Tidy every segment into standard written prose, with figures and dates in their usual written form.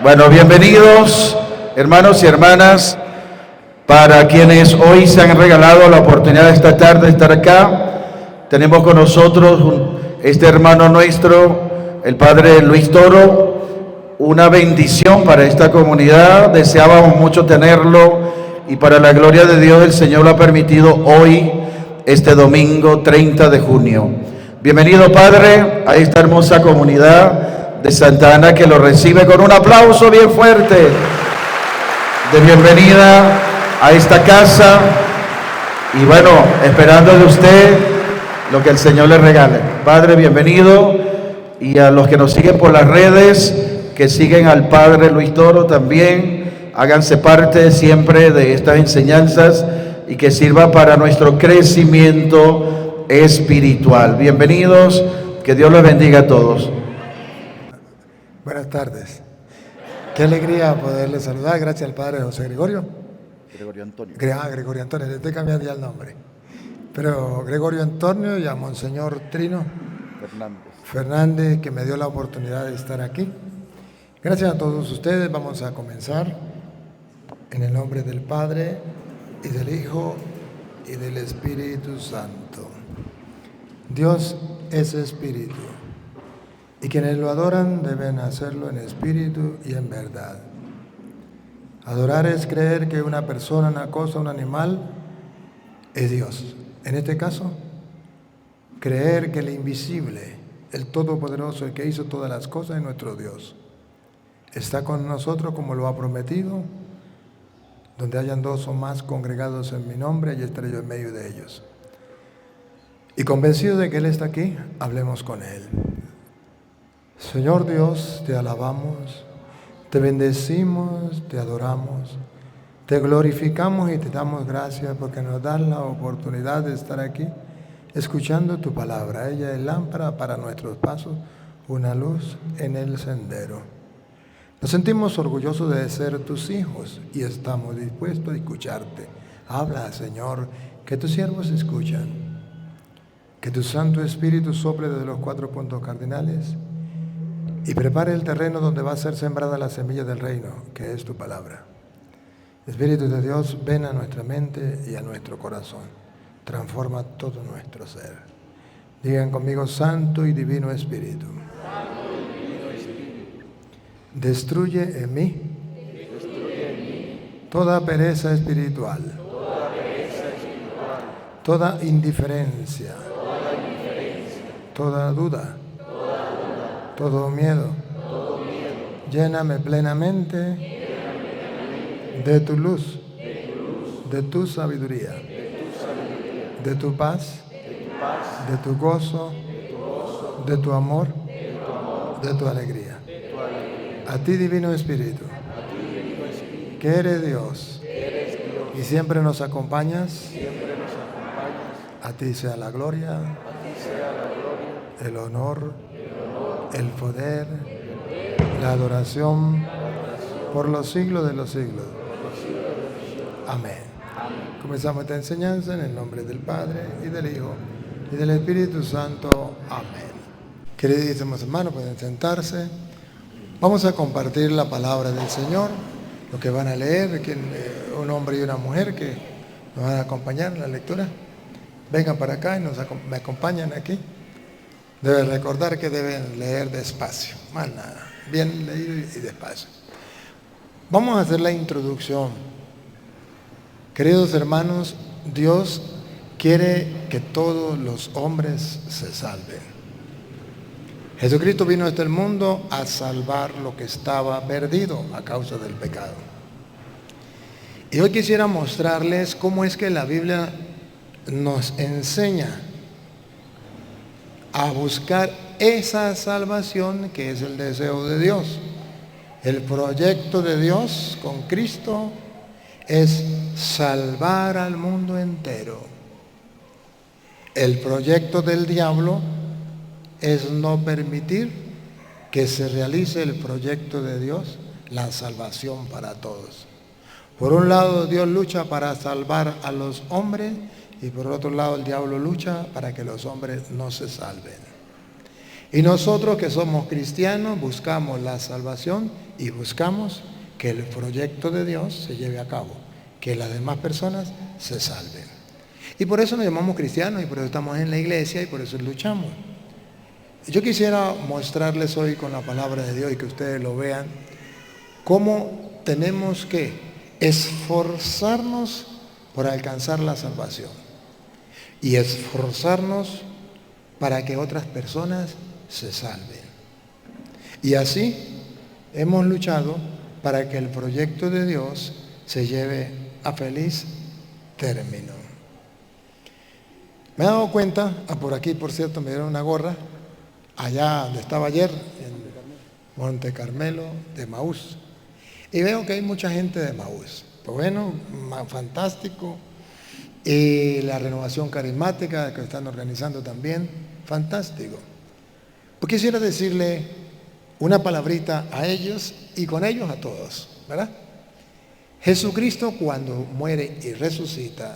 Bueno, bienvenidos, hermanos y hermanas, para quienes hoy se han regalado la oportunidad esta tarde de estar acá. Tenemos con nosotros este hermano nuestro, el padre Luis Toro, una bendición para esta comunidad. Deseábamos mucho tenerlo y para la gloria de Dios el Señor lo ha permitido hoy, este domingo 30 de junio. Bienvenido, padre, a esta hermosa comunidad de Santa Ana, que lo recibe con un aplauso bien fuerte de bienvenida a esta casa, y bueno, esperando de usted lo que el Señor le regale. Padre, bienvenido, y a los que nos siguen por las redes, que siguen al Padre Luis Toro también, háganse parte siempre de estas enseñanzas y que sirva para nuestro crecimiento espiritual. Bienvenidos, que Dios les bendiga a todos. Buenas tardes. Qué alegría poderles saludar. Gracias al padre José Gregorio. Gregorio Antonio. Gregorio Antonio, le estoy cambiando ya el nombre. Pero Gregorio Antonio y a Monseñor Trino Fernández, que me dio la oportunidad de estar aquí. Gracias a todos ustedes. Vamos a comenzar en el nombre del Padre y del Hijo y del Espíritu Santo. Dios es espíritu, y quienes lo adoran deben hacerlo en espíritu y en verdad. Adorar es creer que una persona, una cosa, un animal es Dios. En este caso, creer que el invisible, el todopoderoso, el que hizo todas las cosas, es nuestro Dios. Está con nosotros como lo ha prometido. Donde hayan dos o más congregados en mi nombre, allí estaré yo en medio de ellos. Y convencido de que Él está aquí, hablemos con Él. Señor Dios, te alabamos, te bendecimos, te adoramos, te glorificamos y te damos gracias porque nos das la oportunidad de estar aquí escuchando tu palabra. Ella es lámpara para nuestros pasos, una luz en el sendero. Nos sentimos orgullosos de ser tus hijos y estamos dispuestos a escucharte. Habla, Señor, que tus siervos escuchan. Que tu Santo Espíritu sople desde los 4 puntos cardinales y prepare el terreno donde va a ser sembrada la semilla del reino, que es tu palabra. Espíritu de Dios, ven a nuestra mente y a nuestro corazón. Transforma todo nuestro ser. Digan conmigo, Santo y Divino Espíritu. Destruye en mí toda pereza espiritual, toda indiferencia, toda duda, todo miedo. Lléname plenamente de tu luz, de tu sabiduría, de tu paz, de tu gozo, de tu amor, de tu alegría. A ti, Divino Espíritu, que eres Dios y siempre nos acompañas, a ti sea la gloria, el honor, el poder, la adoración por los siglos de los siglos. Amén. Comenzamos esta enseñanza en el nombre del Padre y del Hijo y del Espíritu Santo. Amén. Queridísimos hermanos, pueden sentarse. Vamos a compartir la palabra del Señor. Lo que van a leer, un hombre y una mujer que nos van a acompañar en la lectura. Vengan para acá y me acompañan aquí. Deben recordar que deben leer despacio, más nada, bien leído y despacio. Vamos a hacer la introducción. Queridos hermanos, Dios quiere que todos los hombres se salven. Jesucristo vino a este mundo a salvar lo que estaba perdido a causa del pecado. Y hoy quisiera mostrarles cómo es que la Biblia nos enseña a buscar esa salvación que es el deseo de Dios. El proyecto de Dios con Cristo es salvar al mundo entero. El proyecto del diablo es no permitir que se realice el proyecto de Dios, la salvación para todos. Por un lado, Dios lucha para salvar a los hombres y por otro lado el diablo lucha para que los hombres no se salven. Y nosotros que somos cristianos buscamos la salvación y buscamos que el proyecto de Dios se lleve a cabo, que las demás personas se salven. Y por eso nos llamamos cristianos y por eso estamos en la iglesia y por eso luchamos. Yo quisiera mostrarles hoy con la palabra de Dios y que ustedes lo vean, cómo tenemos que esforzarnos por alcanzar la salvación y esforzarnos para que otras personas se salven. Y así hemos luchado para que el proyecto de Dios se lleve a feliz término. Me he dado cuenta, por aquí por cierto me dieron una gorra, allá donde estaba ayer, en Monte Carmelo de Emaús, y veo que hay mucha gente de Emaús. Pues bueno, fantástico. Y la renovación carismática que están organizando también, fantástico. Pues quisiera decirle una palabrita a ellos y con ellos a todos, ¿verdad? Jesucristo, cuando muere y resucita,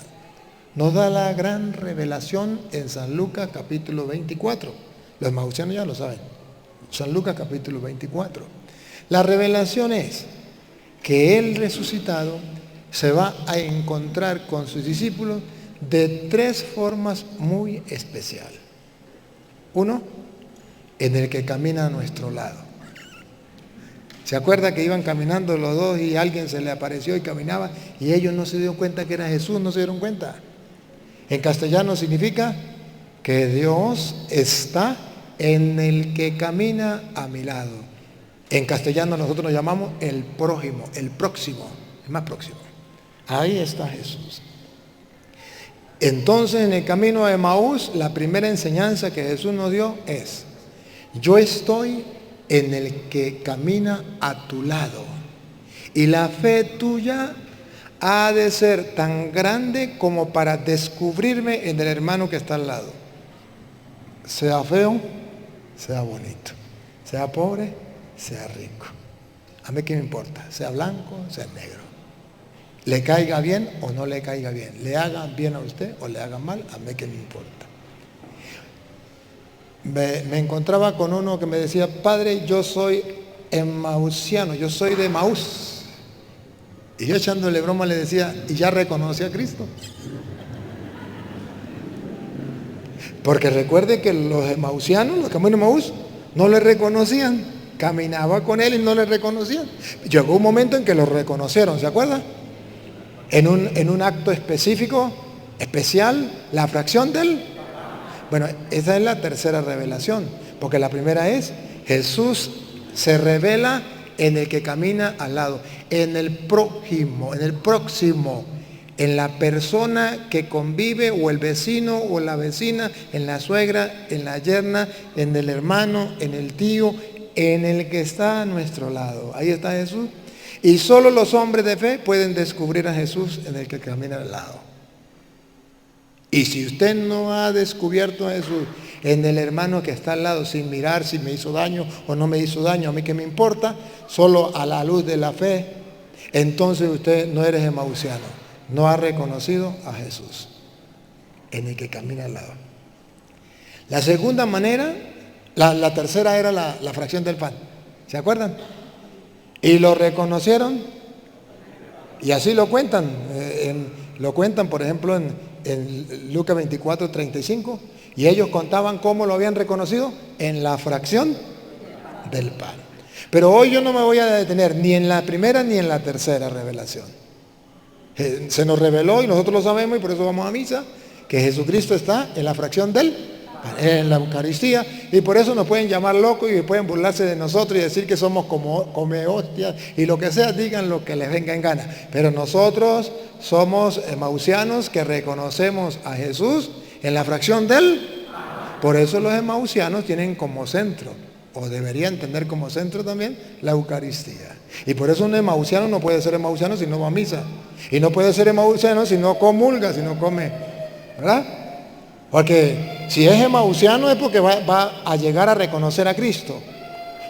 nos da la gran revelación en San Lucas capítulo 24. Los emausianos ya lo saben. San Lucas capítulo 24. La revelación es que Él resucitado se va a encontrar con sus discípulos de tres formas muy especiales. Uno, en el que camina a nuestro lado. ¿Se acuerda que iban caminando los dos y alguien se le apareció y caminaba y ellos no se dieron cuenta que era Jesús? No se dieron cuenta. En castellano significa que Dios está en el que camina a mi lado. En castellano nosotros nos llamamos el prójimo, el próximo, el más próximo. Ahí está Jesús. Entonces, en el camino a Emaús, la primera enseñanza que Jesús nos dio es: yo estoy en el que camina a tu lado. Y la fe tuya ha de ser tan grande como para descubrirme en el hermano que está al lado. Sea feo, sea bonito. Sea pobre, sea rico. A mí qué me importa. Sea blanco, sea negro. Le caiga bien o no le caiga bien. Le hagan bien a usted o le hagan mal, a mí qué me importa. Me encontraba con uno que me decía: padre, yo soy emausiano, yo soy de Emaús. Y yo echándole broma le decía: ¿y ya reconocí a Cristo? Porque recuerde que los emausianos, los caminos de Emaús, no le reconocían. Caminaba con él y no le reconocían. Llegó un momento en que lo reconocieron, ¿se acuerda? En un acto específico, especial, la fracción del... Bueno, esa es la tercera revelación, porque la primera es: Jesús se revela en el que camina al lado, en el prójimo, en el próximo, en la persona que convive, o el vecino o la vecina, en la suegra, en la yerna, en el hermano, en el tío, en el que está a nuestro lado. Ahí está Jesús. Y solo los hombres de fe pueden descubrir a Jesús en el que camina al lado. Y si usted no ha descubierto a Jesús en el hermano que está al lado, sin mirar si me hizo daño o no me hizo daño, a mí qué me importa, solo a la luz de la fe, entonces usted no eres emausiano, no ha reconocido a Jesús en el que camina al lado. La segunda manera, la tercera era la fracción del pan, ¿se acuerdan? Y lo reconocieron, y así lo cuentan, por ejemplo en Lucas 24, 35, y ellos contaban cómo lo habían reconocido en la fracción del pan. Pero hoy yo no me voy a detener ni en la primera ni en la tercera revelación. Se nos reveló y nosotros lo sabemos y por eso vamos a misa, que Jesucristo está en la fracción del pan, en la Eucaristía, y por eso nos pueden llamar locos y pueden burlarse de nosotros y decir que somos como come hostias y lo que sea, digan lo que les venga en gana. Pero nosotros somos emausianos que reconocemos a Jesús en la fracción del... Por eso los emausianos tienen como centro, o deberían tener como centro también, la Eucaristía. Y por eso un emausiano no puede ser emausiano si no va a misa. Y no puede ser emausiano si no comulga, si no come, ¿verdad? Porque si es emausiano es porque va a llegar a reconocer a Cristo.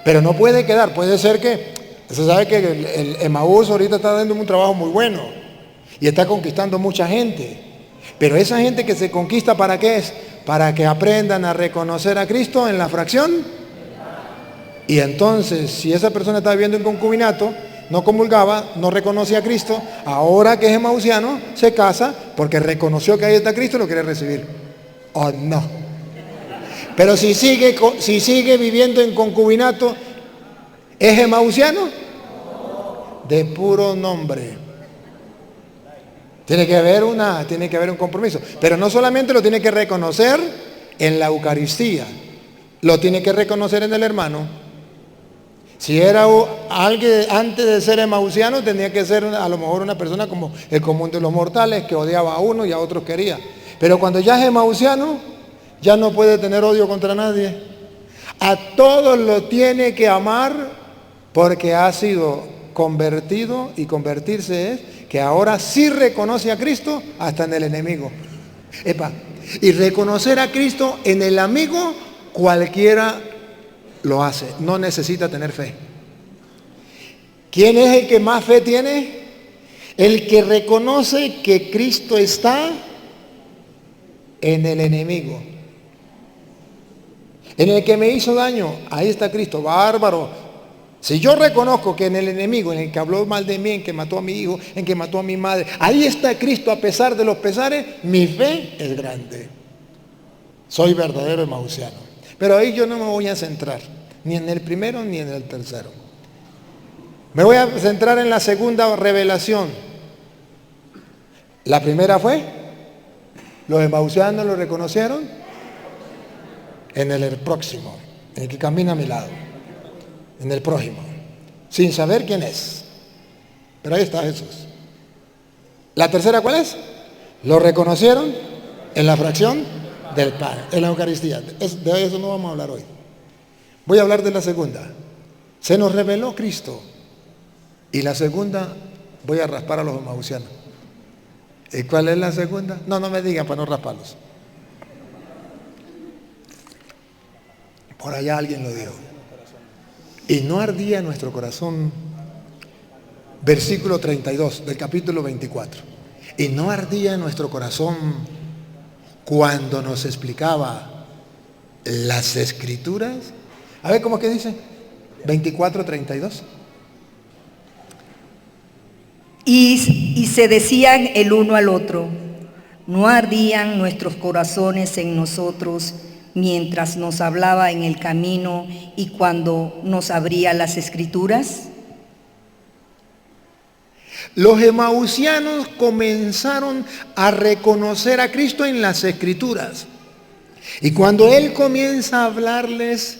Pero no puede quedar, puede ser que... Se sabe que el Emaús ahorita está dando un trabajo muy bueno y está conquistando mucha gente. Pero esa gente que se conquista, ¿para qué es? Para que aprendan a reconocer a Cristo en la fracción. Y entonces, si esa persona estaba viviendo en concubinato, no comulgaba, no reconocía a Cristo, ahora que es emausiano, se casa porque reconoció que ahí está Cristo y lo quiere recibir. ¿O no? Pero si sigue viviendo en concubinato, ¿es emausiano? De puro nombre. Tiene que haber un compromiso. Pero no solamente lo tiene que reconocer en la Eucaristía, lo tiene que reconocer en el hermano. Si era alguien antes de ser emausiano, tenía que ser a lo mejor una persona como el común de los mortales, que odiaba a uno y a otros quería. Pero cuando ya es emausiano, ya no puede tener odio contra nadie. A todos lo tiene que amar porque ha sido convertido, y convertirse es que ahora sí reconoce a Cristo hasta en el enemigo. Y reconocer a Cristo en el amigo, cualquiera lo hace, no necesita tener fe. ¿Quién es el que más fe tiene? El que reconoce que Cristo está en el enemigo. En el que me hizo daño, ahí está Cristo, bárbaro. Si yo reconozco que en el enemigo, en el que habló mal de mí, en que mató a mi hijo, en que mató a mi madre, ahí está Cristo a pesar de los pesares, mi fe es grande. Soy verdadero emausiano. Pero ahí yo no me voy a centrar, ni en el primero ni en el tercero. Me voy a centrar en la segunda revelación. La primera fue, los emausianos lo reconocieron en el próximo, en el que camina a mi lado, en el prójimo, sin saber quién es. Pero ahí está Jesús. ¿La tercera cuál es? Lo reconocieron en la fracción del pan, en la Eucaristía. De eso no vamos a hablar hoy. Voy a hablar de la segunda. Se nos reveló Cristo. Y la segunda, voy a raspar a los emausianos. ¿Y cuál es la segunda? No me digan para no rasparlos. Por allá alguien lo dijo. Y no ardía nuestro corazón, versículo 32 del capítulo 24. Y no ardía nuestro corazón cuando nos explicaba las Escrituras. A ver, ¿cómo es que dice? 24:32. Y se decían el uno al otro, ¿no ardían nuestros corazones en nosotros mientras nos hablaba en el camino y cuando nos abría las Escrituras? Los emausianos comenzaron a reconocer a Cristo en las Escrituras. Y cuando Él comienza a hablarles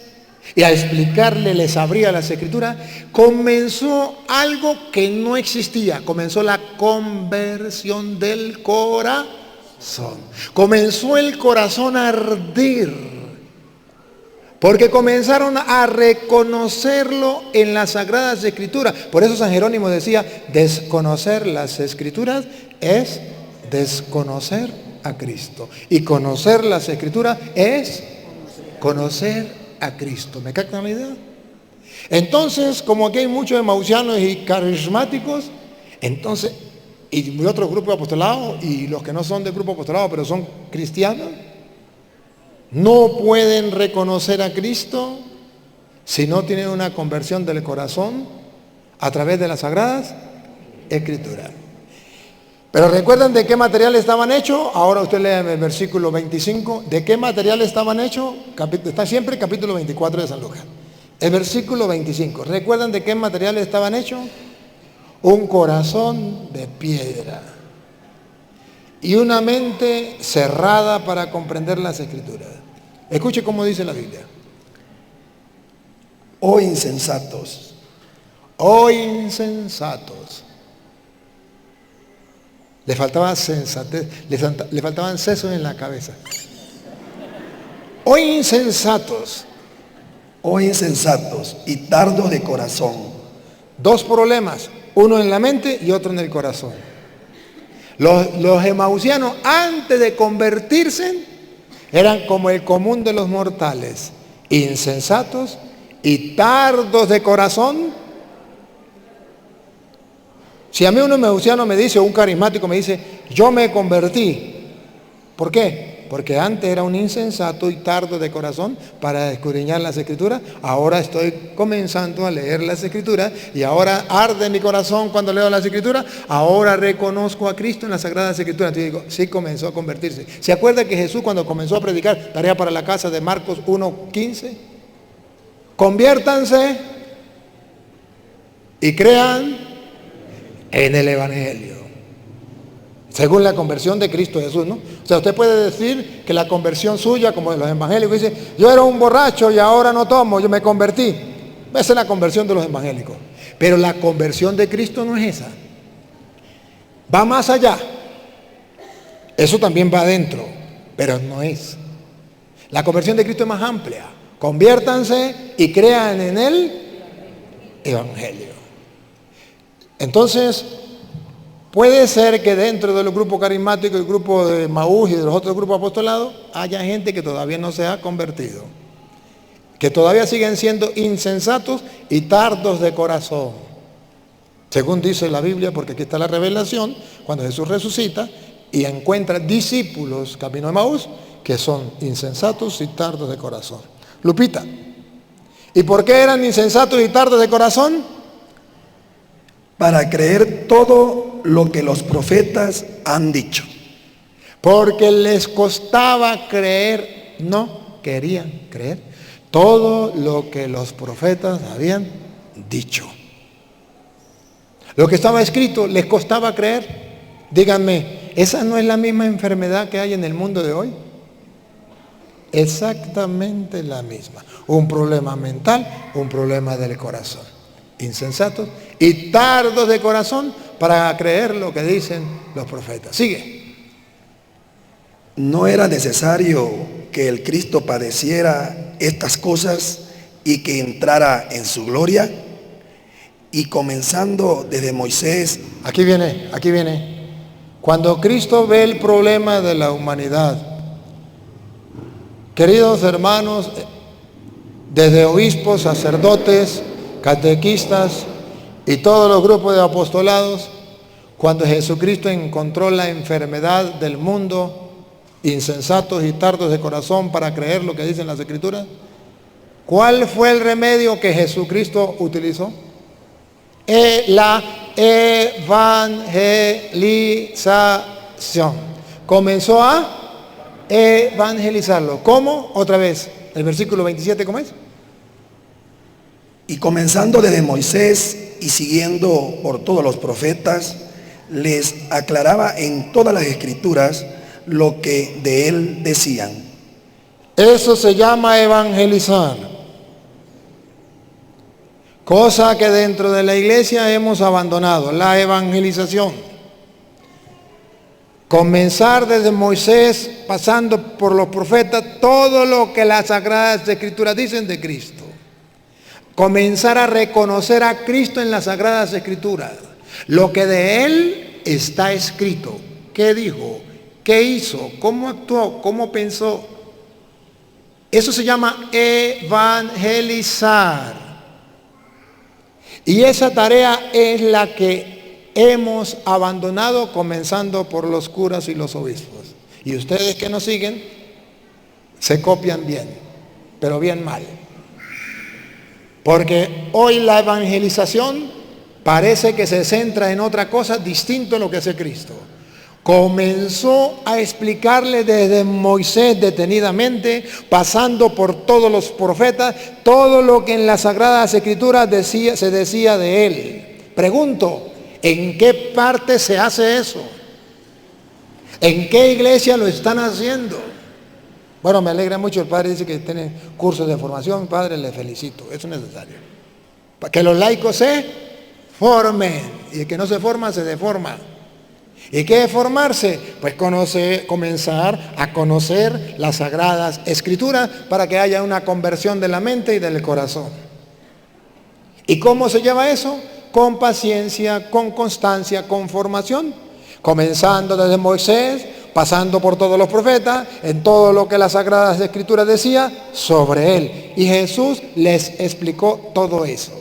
y a explicarles, les abría las Escrituras, comenzó algo que no existía. Comenzó la conversión del corazón. Comenzó el corazón a arder, porque comenzaron a reconocerlo en las Sagradas Escrituras. Por eso San Jerónimo decía, desconocer las Escrituras es desconocer a Cristo. Y conocer las Escrituras es conocer a Cristo. ¿Me captan la idea? Entonces, como aquí hay muchos emausianos y carismáticos, entonces, y otros grupos de apostolado, y los que no son de grupo apostolado, pero son cristianos, no pueden reconocer a Cristo si no tienen una conversión del corazón a través de las Sagradas Escrituras. Pero recuerden de qué material estaban hechos. Ahora usted lee el versículo 25. ¿De qué material estaban hechos? Está siempre el capítulo 24 de San Lucas. El versículo 25. ¿Recuerdan de qué material estaban hechos? Un corazón de piedra y una mente cerrada para comprender las Escrituras. Escuche cómo dice la Biblia. Oh insensatos. Oh insensatos. Le faltaba sensatez, le faltaban sesos en la cabeza. Oh insensatos. Oh insensatos y tardos de corazón. Dos problemas, uno en la mente y otro en el corazón. Los emausianos, antes de convertirse, eran como el común de los mortales, insensatos y tardos de corazón. Si a mí un emausiano me dice, o un carismático me dice, yo me convertí, ¿por qué? Porque antes era un insensato y tardo de corazón para escudriñar las Escrituras. Ahora estoy comenzando a leer las Escrituras y ahora arde mi corazón cuando leo las Escrituras. Ahora reconozco a Cristo en las Sagradas Escrituras. Entonces digo, sí comenzó a convertirse. ¿Se acuerda que Jesús cuando comenzó a predicar, tarea para la casa de Marcos 1:15? Conviértanse y crean en el Evangelio. Según la conversión de Cristo Jesús, ¿no? O sea, usted puede decir que la conversión suya, como de los evangélicos, dice, yo era un borracho y ahora no tomo, yo me convertí. Esa es la conversión de los evangélicos. Pero la conversión de Cristo no es esa. Va más allá. Eso también va adentro, pero no es. La conversión de Cristo es más amplia. Conviértanse y crean en el Evangelio. Entonces, puede ser que dentro de los grupos carismáticos, el grupo de Maús y de los otros grupos apostolados, haya gente que todavía no se ha convertido, que todavía siguen siendo insensatos y tardos de corazón, según dice la Biblia, porque aquí está la revelación, cuando Jesús resucita y encuentra discípulos camino de Maús, que son insensatos y tardos de corazón. Lupita, ¿y por qué eran insensatos y tardos de corazón? Para creer todo lo que los profetas han dicho. Porque les costaba creer, no querían creer todo lo que los profetas habían dicho. Lo que estaba escrito les costaba creer. Díganme, ¿esa no es la misma enfermedad que hay en el mundo de hoy? Exactamente la misma. Un problema mental, un problema del corazón. Insensatos y tardos de corazón para creer lo que dicen los profetas. Sigue. No era necesario que el Cristo padeciera estas cosas y que entrara en su gloria. Y comenzando desde Moisés. Aquí viene. Cuando Cristo ve el problema de la humanidad, queridos hermanos, desde obispos, sacerdotes, catequistas y todos los grupos de apostolados, cuando Jesucristo encontró la enfermedad del mundo, insensatos y tardos de corazón para creer lo que dicen las Escrituras, ¿cuál fue el remedio que Jesucristo utilizó? La evangelización. Comenzó a evangelizarlo. ¿Cómo? Otra vez, el versículo 27, ¿cómo es? Y comenzando desde Moisés y siguiendo por todos los profetas, les aclaraba en todas las Escrituras lo que de él decían. Eso se llama evangelizar. Cosa que dentro de la iglesia hemos abandonado, la evangelización. Comenzar desde Moisés, pasando por los profetas, todo lo que las Sagradas Escrituras dicen de Cristo. Comenzar a reconocer a Cristo en las Sagradas Escrituras. Lo que de Él está escrito. ¿Qué dijo? ¿Qué hizo? ¿Cómo actuó? ¿Cómo pensó? Eso se llama evangelizar. Y esa tarea es la que hemos abandonado, comenzando por los curas y los obispos. Y ustedes que nos siguen, se copian bien, pero bien mal. Porque hoy la evangelización parece que se centra en otra cosa distinto a lo que hace Cristo. Comenzó a explicarle desde Moisés detenidamente, pasando por todos los profetas, todo lo que en las Sagradas Escrituras se decía de él. Pregunto, ¿en qué parte se hace eso? ¿En qué iglesia lo están haciendo? Bueno, me alegra mucho, el padre dice que tiene cursos de formación. Padre, le felicito, eso es necesario. Para que los laicos se formen, y el que no se forma, se deforma. ¿Y qué es formarse? Pues comenzar a conocer las Sagradas Escrituras para que haya una conversión de la mente y del corazón. ¿Y cómo se lleva eso? Con paciencia, con constancia, con formación. Comenzando desde Moisés, pasando por todos los profetas, en todo lo que las Sagradas Escrituras decía sobre él. Y Jesús les explicó todo eso.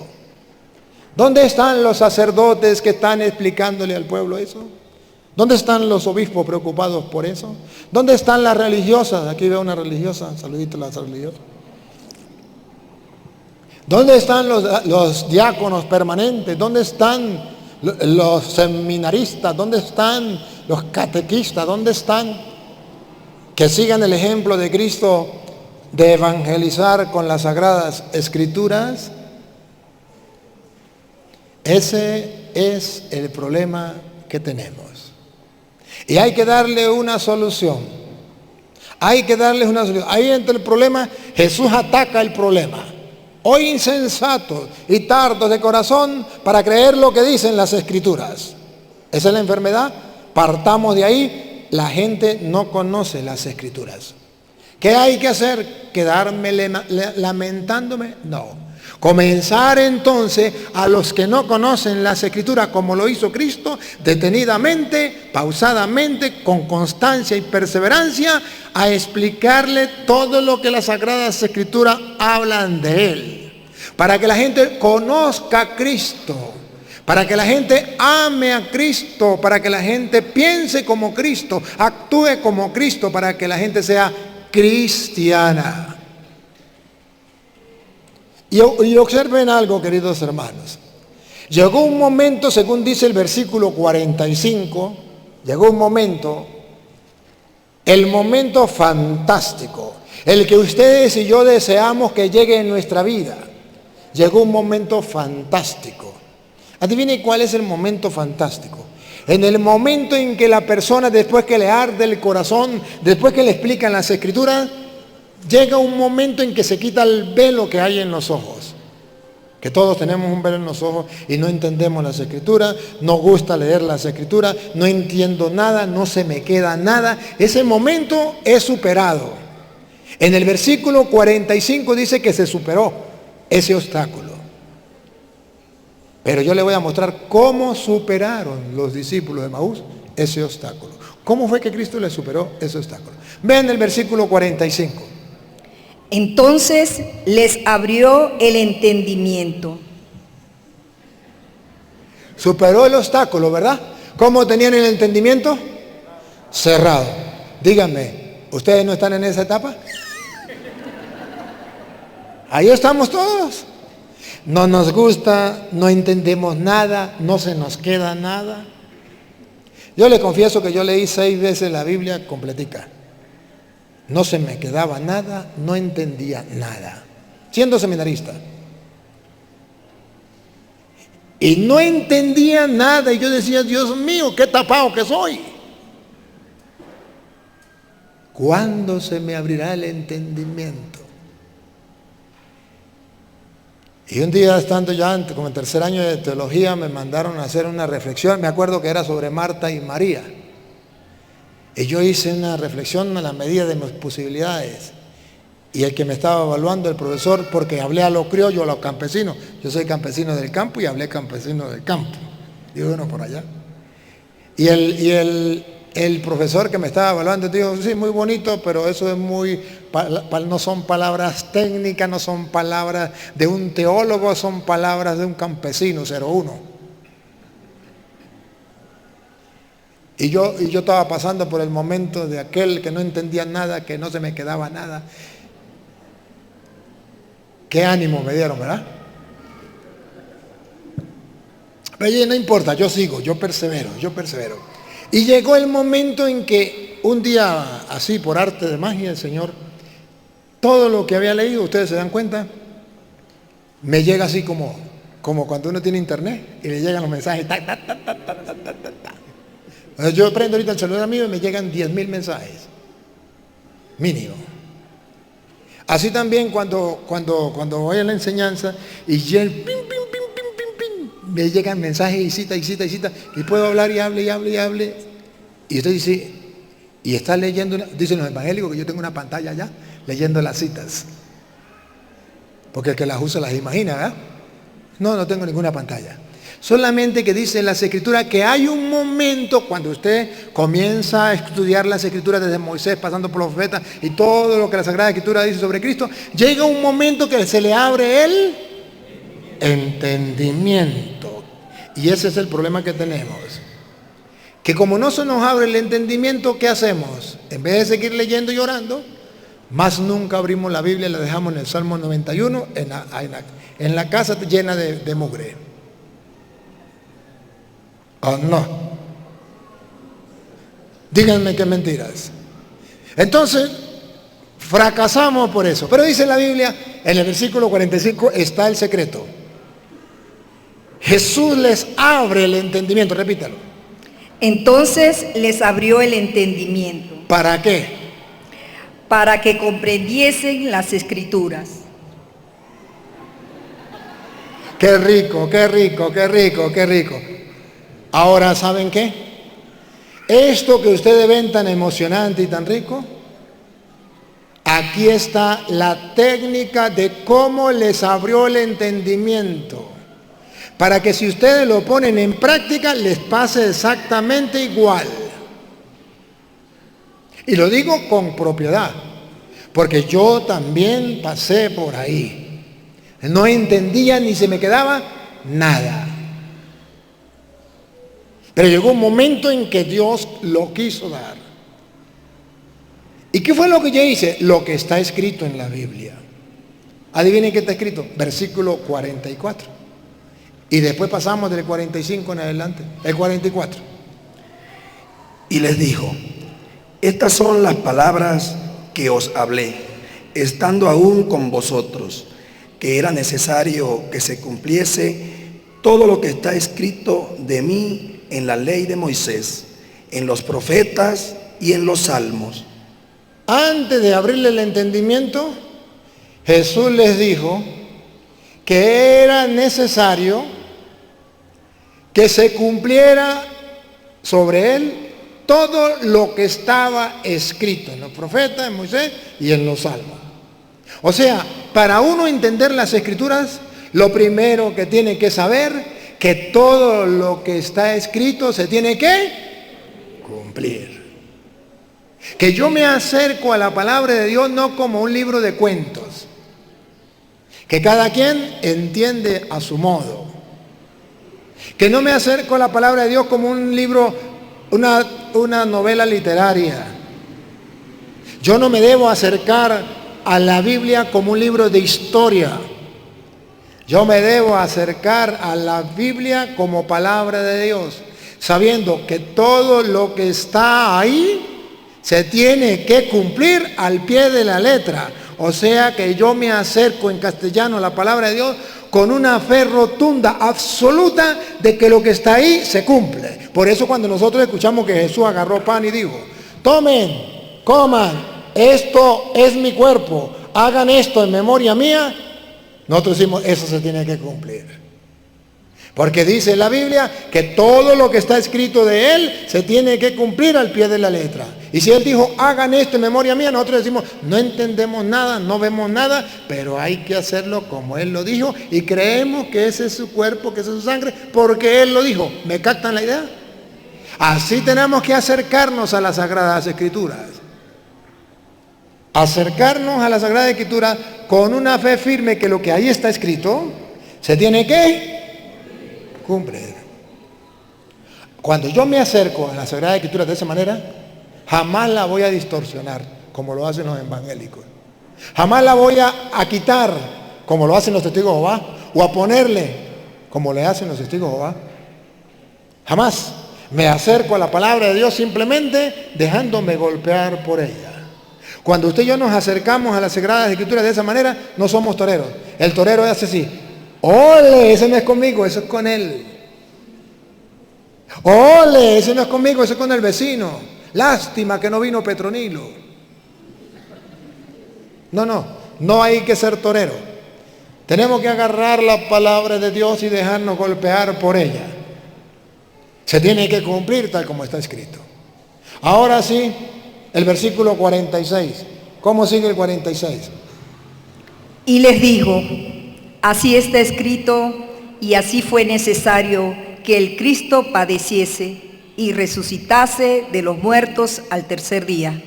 ¿Dónde están los sacerdotes que están explicándole al pueblo eso? ¿Dónde están los obispos preocupados por eso? ¿Dónde están las religiosas? Aquí veo una religiosa, saludito a las religiosas. ¿Dónde están los diáconos permanentes? ¿Dónde están los seminaristas? ¿Dónde están los catequistas? ¿Dónde están? Que sigan el ejemplo de Cristo de evangelizar con las sagradas escrituras. Ese es el problema que tenemos. Y hay que darle una solución. Hay que darles una solución. Ahí entra el problema. Jesús ataca el problema. Hoy insensatos y tardos de corazón para creer lo que dicen las escrituras. Esa es la enfermedad. Partamos de ahí. La gente no conoce las escrituras. ¿Qué hay que hacer? ¿Quedarme lamentándome? No. Comenzar entonces a los que no conocen las escrituras como lo hizo Cristo, detenidamente, pausadamente, con constancia y perseverancia, a explicarle todo lo que las sagradas escrituras hablan de Él. Para que la gente conozca a Cristo, para que la gente ame a Cristo, para que la gente piense como Cristo, actúe como Cristo, para que la gente sea cristiana. Y observen algo, queridos hermanos. Llegó un momento, según dice el versículo 45, llegó un momento, el momento fantástico, el que ustedes y yo deseamos que llegue en nuestra vida. Llegó un momento fantástico. Adivinen cuál es el momento fantástico. En el momento en que la persona, después que le arde el corazón, después que le explican las escrituras, llega un momento en que se quita el velo que hay en los ojos. Que todos tenemos un velo en los ojos y no entendemos las escrituras, nos gusta leer las escrituras, no entiendo nada, no se me queda nada. Ese momento es superado. En el versículo 45 dice que se superó ese obstáculo. Pero yo le voy a mostrar cómo superaron los discípulos de Emaús ese obstáculo. ¿Cómo fue que Cristo le superó ese obstáculo? Vean el versículo 45. Entonces les abrió el entendimiento. Superó el obstáculo, ¿verdad? ¿Cómo tenían el entendimiento? Cerrado. Díganme, ¿ustedes no están en esa etapa? Ahí estamos todos. No nos gusta, no entendemos nada, no se nos queda nada. Yo le confieso que yo leí 6 veces la Biblia completica. No se me quedaba nada, no entendía nada, siendo seminarista. Y no entendía nada y yo decía, Dios mío, qué tapado que soy. ¿Cuándo se me abrirá el entendimiento? Y un día, estando ya como en tercer año de teología, me mandaron a hacer una reflexión, me acuerdo que era sobre Marta y María. Y yo hice una reflexión a la medida de mis posibilidades. Y el que me estaba evaluando, el profesor, porque hablé a lo criollo, a lo campesino. Yo soy campesino del campo y hablé campesino del campo. Digo, bueno, por allá. Y el profesor que me estaba evaluando dijo, sí, muy bonito, pero eso es no son palabras técnicas, no son palabras de un teólogo, son palabras de un campesino, 01. Y yo estaba pasando por el momento de aquel que no entendía nada, que no se me quedaba nada. Qué ánimo me dieron, ¿verdad? Oye, no importa, yo sigo, yo persevero. Y llegó el momento en que un día, así por arte de magia, el Señor, todo lo que había leído, ustedes se dan cuenta, me llega así como cuando uno tiene internet y le llegan los mensajes, ta, ta, ta, ta, ta, ta, ta, ta. Yo prendo ahorita el celular mío y me llegan 10.000 mensajes, mínimo. Así también cuando voy a la enseñanza y me llegan mensajes y cita, y puedo hablar y hable. Y usted dice, y está leyendo, dicen los evangélicos que yo tengo una pantalla allá, leyendo las citas. Porque el que las usa las imagina, ¿verdad? No tengo ninguna pantalla. Solamente que dice en las escrituras que hay un momento cuando usted comienza a estudiar las escrituras desde Moisés, pasando por los profetas y todo lo que la Sagrada Escritura dice sobre Cristo, llega un momento que se le abre el entendimiento. Y ese es el problema que tenemos. que como no se nos abre el entendimiento, ¿qué hacemos? En vez de seguir leyendo y orando, más nunca abrimos la Biblia y la dejamos en el Salmo 91 en la casa llena de mugre. ¿O no? Díganme qué mentiras. Entonces, fracasamos por eso. Pero dice la Biblia, en el versículo 45 está el secreto. Jesús les abre el entendimiento, repítalo. Entonces les abrió el entendimiento. ¿Para qué? Para que comprendiesen las Escrituras. Qué rico, qué rico, qué rico, qué rico. Ahora, ¿saben qué? Esto que ustedes ven tan emocionante y tan rico, aquí está la técnica de cómo les abrió el entendimiento. Para que si ustedes lo ponen en práctica, les pase exactamente igual. Y lo digo con propiedad, porque yo también pasé por ahí. No entendía ni se me quedaba nada. Pero llegó un momento en que Dios lo quiso dar. ¿Y qué fue lo que yo hice? Lo que está escrito en la Biblia. Adivinen qué está escrito. Versículo 44. Y después pasamos del 45 en adelante. El 44. Y les dijo: estas son las palabras que os hablé, estando aún con vosotros, que era necesario que se cumpliese todo lo que está escrito de mí en la ley de Moisés, en los profetas y en los salmos. Antes de abrirle el entendimiento, Jesús les dijo que era necesario que se cumpliera sobre él todo lo que estaba escrito en los profetas, en Moisés y en los salmos. O sea, para uno entender las Escrituras, lo primero que tiene que saber que todo lo que está escrito se tiene que cumplir. Que yo me acerco a la palabra de Dios no como un libro de cuentos, que cada quien entiende a su modo. Que no me acerco a la palabra de Dios como un libro, una novela literaria. Yo no me debo acercar a la Biblia como un libro de historia. Yo me debo acercar a la Biblia como palabra de Dios, sabiendo que todo lo que está ahí se tiene que cumplir al pie de la letra. O sea que yo me acerco en castellano a la palabra de Dios con una fe rotunda, absoluta, de que lo que está ahí se cumple. Por eso cuando nosotros escuchamos que Jesús agarró pan y dijo: tomen, coman, esto es mi cuerpo, hagan esto en memoria mía, nosotros decimos, eso se tiene que cumplir. Porque dice la Biblia que todo lo que está escrito de Él se tiene que cumplir al pie de la letra. Y si Él dijo, hagan esto en memoria mía, nosotros decimos, no entendemos nada, no vemos nada, pero hay que hacerlo como Él lo dijo y creemos que ese es su cuerpo, que esa es su sangre, porque Él lo dijo. ¿Me captan la idea? Así tenemos que acercarnos a las Sagradas Escrituras. Acercarnos a la Sagrada Escritura con una fe firme que lo que ahí está escrito se tiene que cumplir. Cuando yo me acerco a la Sagrada Escritura de esa manera, jamás la voy a distorsionar como lo hacen los evangélicos. Jamás la voy a quitar como lo hacen los testigos de Jehová, o a ponerle como le hacen los testigos de Jehová. Jamás. Me acerco a la palabra de Dios simplemente dejándome golpear por ella. Cuando usted y yo nos acercamos a las Sagradas Escrituras de esa manera, no somos toreros. El torero hace así: ole, ese no es conmigo, eso es con él. Ole, ese no es conmigo, ese es con el vecino. Lástima que no vino Petronilo. No hay que ser torero. Tenemos que agarrar la palabra de Dios y dejarnos golpear por ella. Se tiene que cumplir tal como está escrito. Ahora sí, el versículo 46. ¿Cómo sigue el 46? Y les dijo: así está escrito, y así fue necesario que el Cristo padeciese y resucitase de los muertos al tercer día.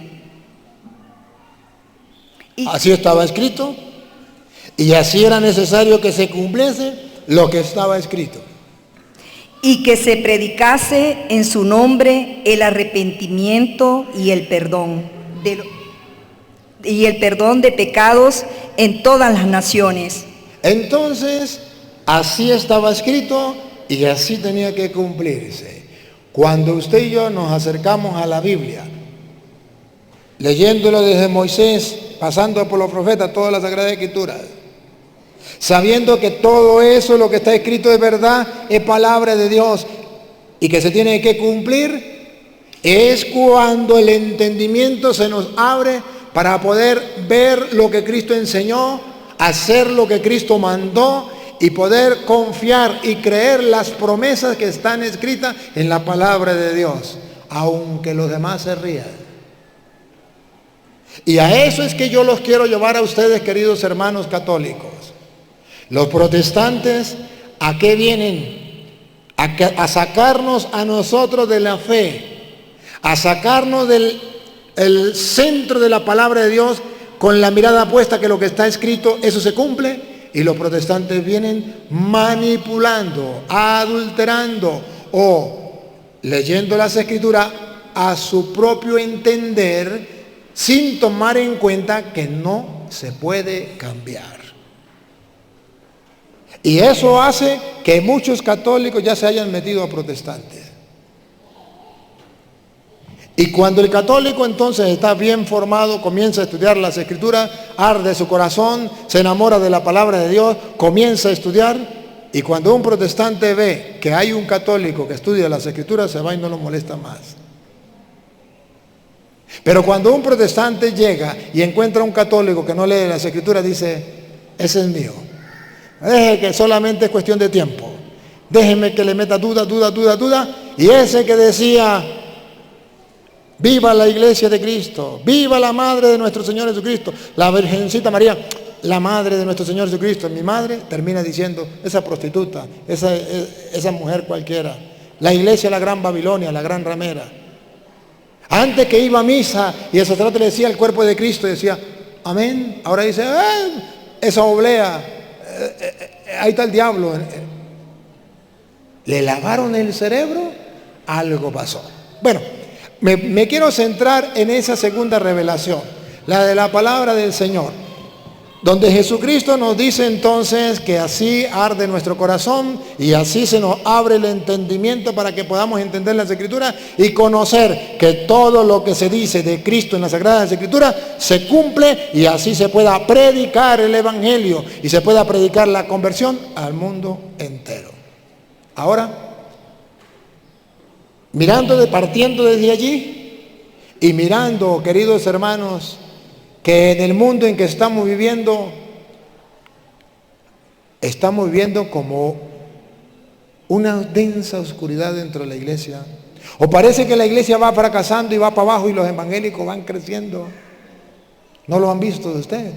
Así estaba escrito, y así era necesario que se cumpliese lo que estaba escrito. y que se predicase en su nombre el arrepentimiento y el perdón de pecados en todas las naciones. Entonces, así estaba escrito y así tenía que cumplirse. Cuando usted y yo nos acercamos a la Biblia, leyéndolo desde Moisés, pasando por los profetas, toda la Sagrada Escritura, sabiendo que todo eso, lo que está escrito es verdad, es palabra de Dios y que se tiene que cumplir, es cuando el entendimiento se nos abre para poder ver lo que Cristo enseñó, hacer lo que Cristo mandó y poder confiar y creer las promesas que están escritas en la palabra de Dios, aunque los demás se rían. Y a eso es que yo los quiero llevar a ustedes, queridos hermanos católicos. Los protestantes, ¿a qué vienen? A sacarnos a nosotros de la fe, a sacarnos del centro de la palabra de Dios con la mirada puesta que lo que está escrito, eso se cumple, y los protestantes vienen manipulando, adulterando o leyendo las escrituras a su propio entender, sin tomar en cuenta que no se puede cambiar. Y eso hace que muchos católicos ya se hayan metido a protestantes. Y cuando el católico entonces está bien formado, comienza a estudiar las escrituras, arde su corazón, se enamora de la palabra de Dios, comienza a estudiar, y cuando un protestante ve que hay un católico que estudia las escrituras, se va y no lo molesta más. Pero cuando un protestante llega y encuentra a un católico que no lee las escrituras, dice, ese es mío. Deje que solamente es cuestión de tiempo. Déjeme que le meta duda. Y ese que decía, viva la iglesia de Cristo, viva la madre de nuestro Señor Jesucristo, la Virgencita María, la madre de nuestro Señor Jesucristo, mi madre, termina diciendo, esa prostituta, esa mujer cualquiera, la iglesia, la gran Babilonia, la gran ramera. Antes que iba a misa y el sacerdote le decía el cuerpo de Cristo y decía, amén, ahora dice, esa oblea, ahí está el diablo. ¿Le lavaron el cerebro? Algo pasó. Bueno, me quiero centrar en esa segunda revelación, la de la palabra del Señor, donde Jesucristo nos dice entonces que así arde nuestro corazón y así se nos abre el entendimiento para que podamos entender las Escrituras y conocer que todo lo que se dice de Cristo en las Sagradas Escrituras se cumple, y así se pueda predicar el Evangelio y se pueda predicar la conversión al mundo entero. Ahora, partiendo desde allí y mirando, queridos hermanos, que en el mundo en que estamos viviendo como una densa oscuridad dentro de la iglesia, o parece que la iglesia va fracasando y va para abajo y los evangélicos van creciendo. ¿No lo han visto de usted?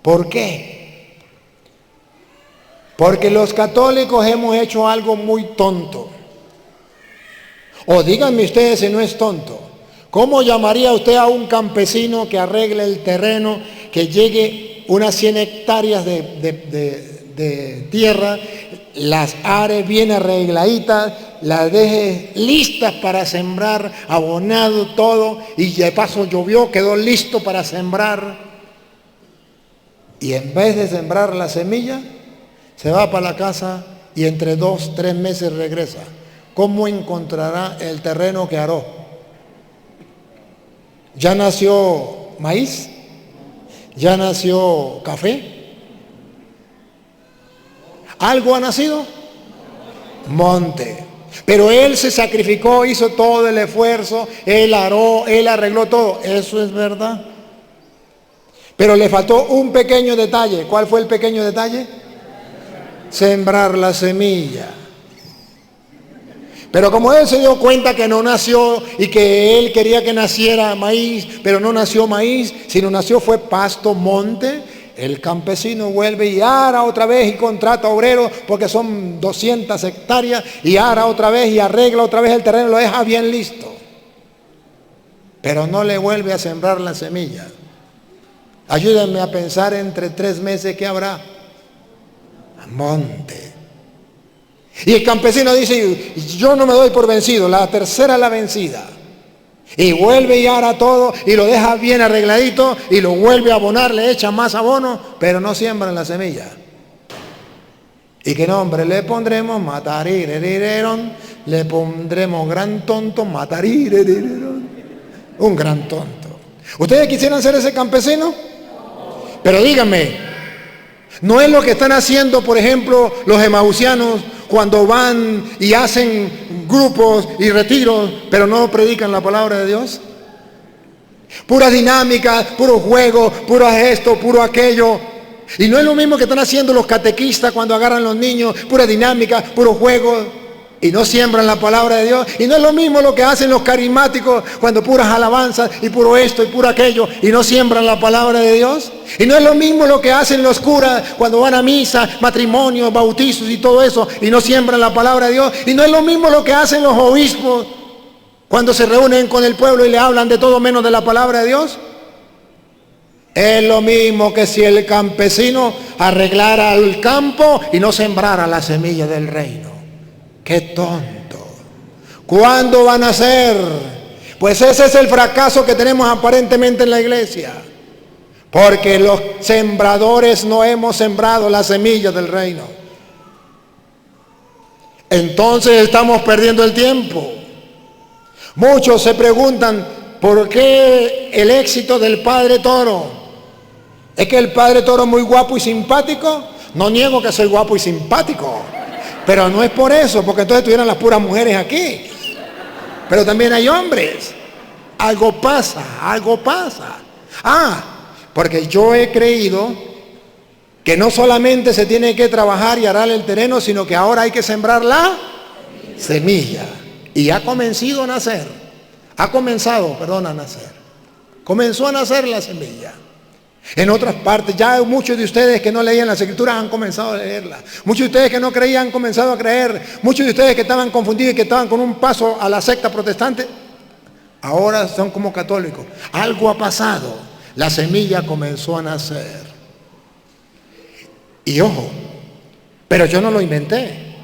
¿Por qué? Porque los católicos hemos hecho algo muy tonto. O díganme ustedes si no es tonto. ¿Cómo llamaría usted a un campesino que arregle el terreno, que llegue unas 100 hectáreas de tierra, las are bien arregladitas, las deje listas para sembrar, abonado todo, y de paso llovió, quedó listo para sembrar, y en vez de sembrar la semilla, se va para la casa y entre 2, 3 meses regresa? ¿Cómo encontrará el terreno que aró? ¿Ya nació maíz? ¿Ya nació café? ¿Algo ha nacido? Monte. Pero él se sacrificó, hizo todo el esfuerzo, él aró, él arregló todo. Eso es verdad. Pero le faltó un pequeño detalle. ¿Cuál fue el pequeño detalle? Sembrar la semilla. Pero como él se dio cuenta que no nació y que él quería que naciera maíz, pero no nació maíz, sino nació fue pasto, monte, el campesino vuelve y ara otra vez y contrata obreros porque son 200 hectáreas y ara otra vez y arregla otra vez el terreno, lo deja bien listo. Pero no le vuelve a sembrar la semilla. Ayúdenme a pensar entre 3 meses que habrá monte. Y el campesino dice, yo no me doy por vencido, la tercera es la vencida. Y vuelve y ara todo y lo deja bien arregladito y lo vuelve a abonar, le echa más abono, pero no siembran la semilla. ¿Y qué nombre le pondremos? Matarirerirerón. Le pondremos gran tonto, matarirerirerón. Un gran tonto. ¿Ustedes quisieran ser ese campesino? Pero díganme, ¿no es lo que están haciendo, por ejemplo, los emausianos cuando van y hacen grupos y retiros, pero no predican la palabra de Dios? Pura dinámica, puro juego, puro esto, puro aquello. Y no es lo mismo que están haciendo los catequistas cuando agarran a los niños, pura dinámica, puro juego, y no siembran la palabra de Dios. Y no es lo mismo lo que hacen los carismáticos cuando puras alabanzas y puro esto y puro aquello, y no siembran la palabra de Dios. Y no es lo mismo lo que hacen los curas cuando van a misa, matrimonios, bautizos y todo eso, y no siembran la palabra de Dios. Y no es lo mismo lo que hacen los obispos cuando se reúnen con el pueblo y le hablan de todo menos de la palabra de Dios. Es lo mismo que si el campesino arreglara el campo y no sembrara la semilla del reino. ¡Qué tonto! ¿Cuándo van a ser? Pues ese es el fracaso que tenemos aparentemente en la iglesia. Porque los sembradores no hemos sembrado la semilla del reino. Entonces estamos perdiendo el tiempo. Muchos se preguntan, ¿por qué el éxito del Padre Toro? ¿Es que el Padre Toro es muy guapo y simpático? No niego que soy guapo y simpático. Pero no es por eso, porque entonces estuvieran las puras mujeres aquí. Pero también hay hombres. Algo pasa, algo pasa. Porque yo he creído que no solamente se tiene que trabajar y arar el terreno, sino que ahora hay que sembrar la semilla. Y ha comenzado a nacer. A nacer. Comenzó a nacer la semilla. En otras partes, ya muchos de ustedes que no leían las escrituras han comenzado a leerlas. Muchos de ustedes que no creían han comenzado a creer. Muchos de ustedes que estaban confundidos y que estaban con un paso a la secta protestante, ahora son como católicos. Algo ha pasado. La semilla comenzó a nacer. Y ojo, pero yo no lo inventé.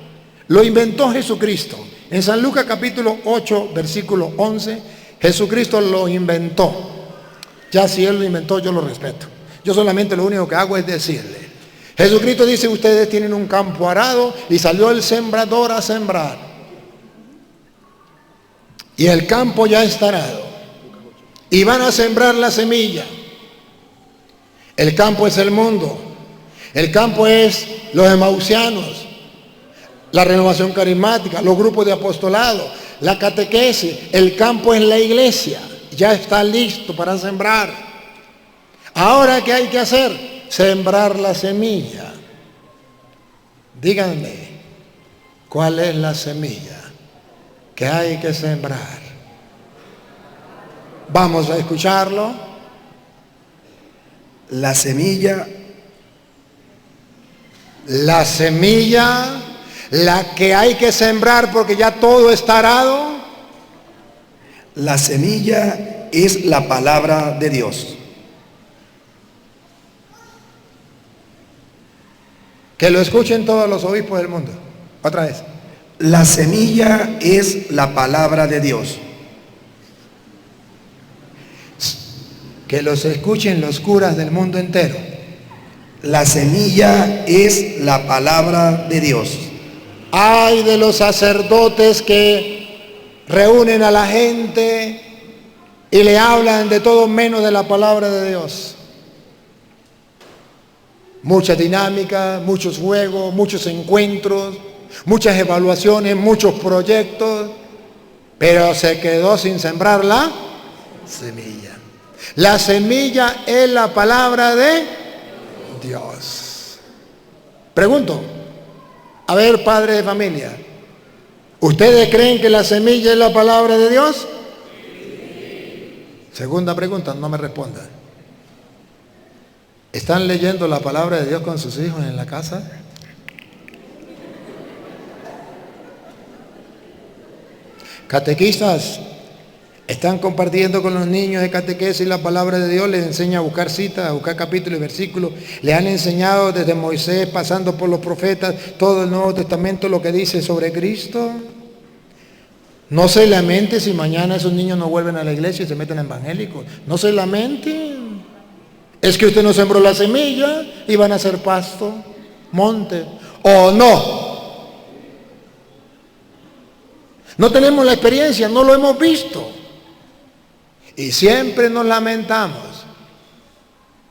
Lo inventó Jesucristo. En San Lucas capítulo 8, versículo 11, Jesucristo lo inventó. Ya si Él lo inventó, yo lo respeto. Yo solamente lo único que hago es decirle. Jesucristo dice, ustedes tienen un campo arado y salió el sembrador a sembrar. Y el campo ya está arado. Y van a sembrar la semilla. El campo es el mundo. El campo es los emausianos, la renovación carismática, los grupos de apostolado, la catequesis. El campo es la iglesia. Ya está listo para sembrar. Ahora, ¿qué hay que hacer? Sembrar la semilla. Díganme, ¿cuál es la semilla que hay que sembrar? Vamos a escucharlo. La semilla, la que hay que sembrar porque ya todo está arado. la semilla es la palabra de Dios. Que lo escuchen todos los obispos del mundo. Otra vez. La semilla es la palabra de Dios. Que los escuchen los curas del mundo entero. La semilla es la palabra de Dios. Ay de los sacerdotes que reúnen a la gente y le hablan de todo menos de la palabra de Dios. Mucha dinámica, muchos juegos, muchos encuentros, muchas evaluaciones, muchos proyectos, pero se quedó sin sembrar la semilla. La semilla es la palabra de Dios. Pregunto, a ver, padre de familia, ¿ustedes creen que la semilla es la palabra de Dios? Segunda pregunta, no me respondan. ¿Están leyendo la palabra de Dios con sus hijos en la casa? Catequistas, Están compartiendo con los niños de catequesis la palabra de Dios, les enseña a buscar citas, a buscar capítulos y versículos. Le han enseñado desde Moisés, pasando por los profetas, todo el Nuevo Testamento, lo que dice sobre Cristo. No se lamente si mañana esos niños no vuelven a la iglesia y se meten a evangélicos. No se lamenten. Es que usted no sembró la semilla y van a ser pasto, monte. ¿O no? No tenemos la experiencia, no lo hemos visto. Y siempre nos lamentamos.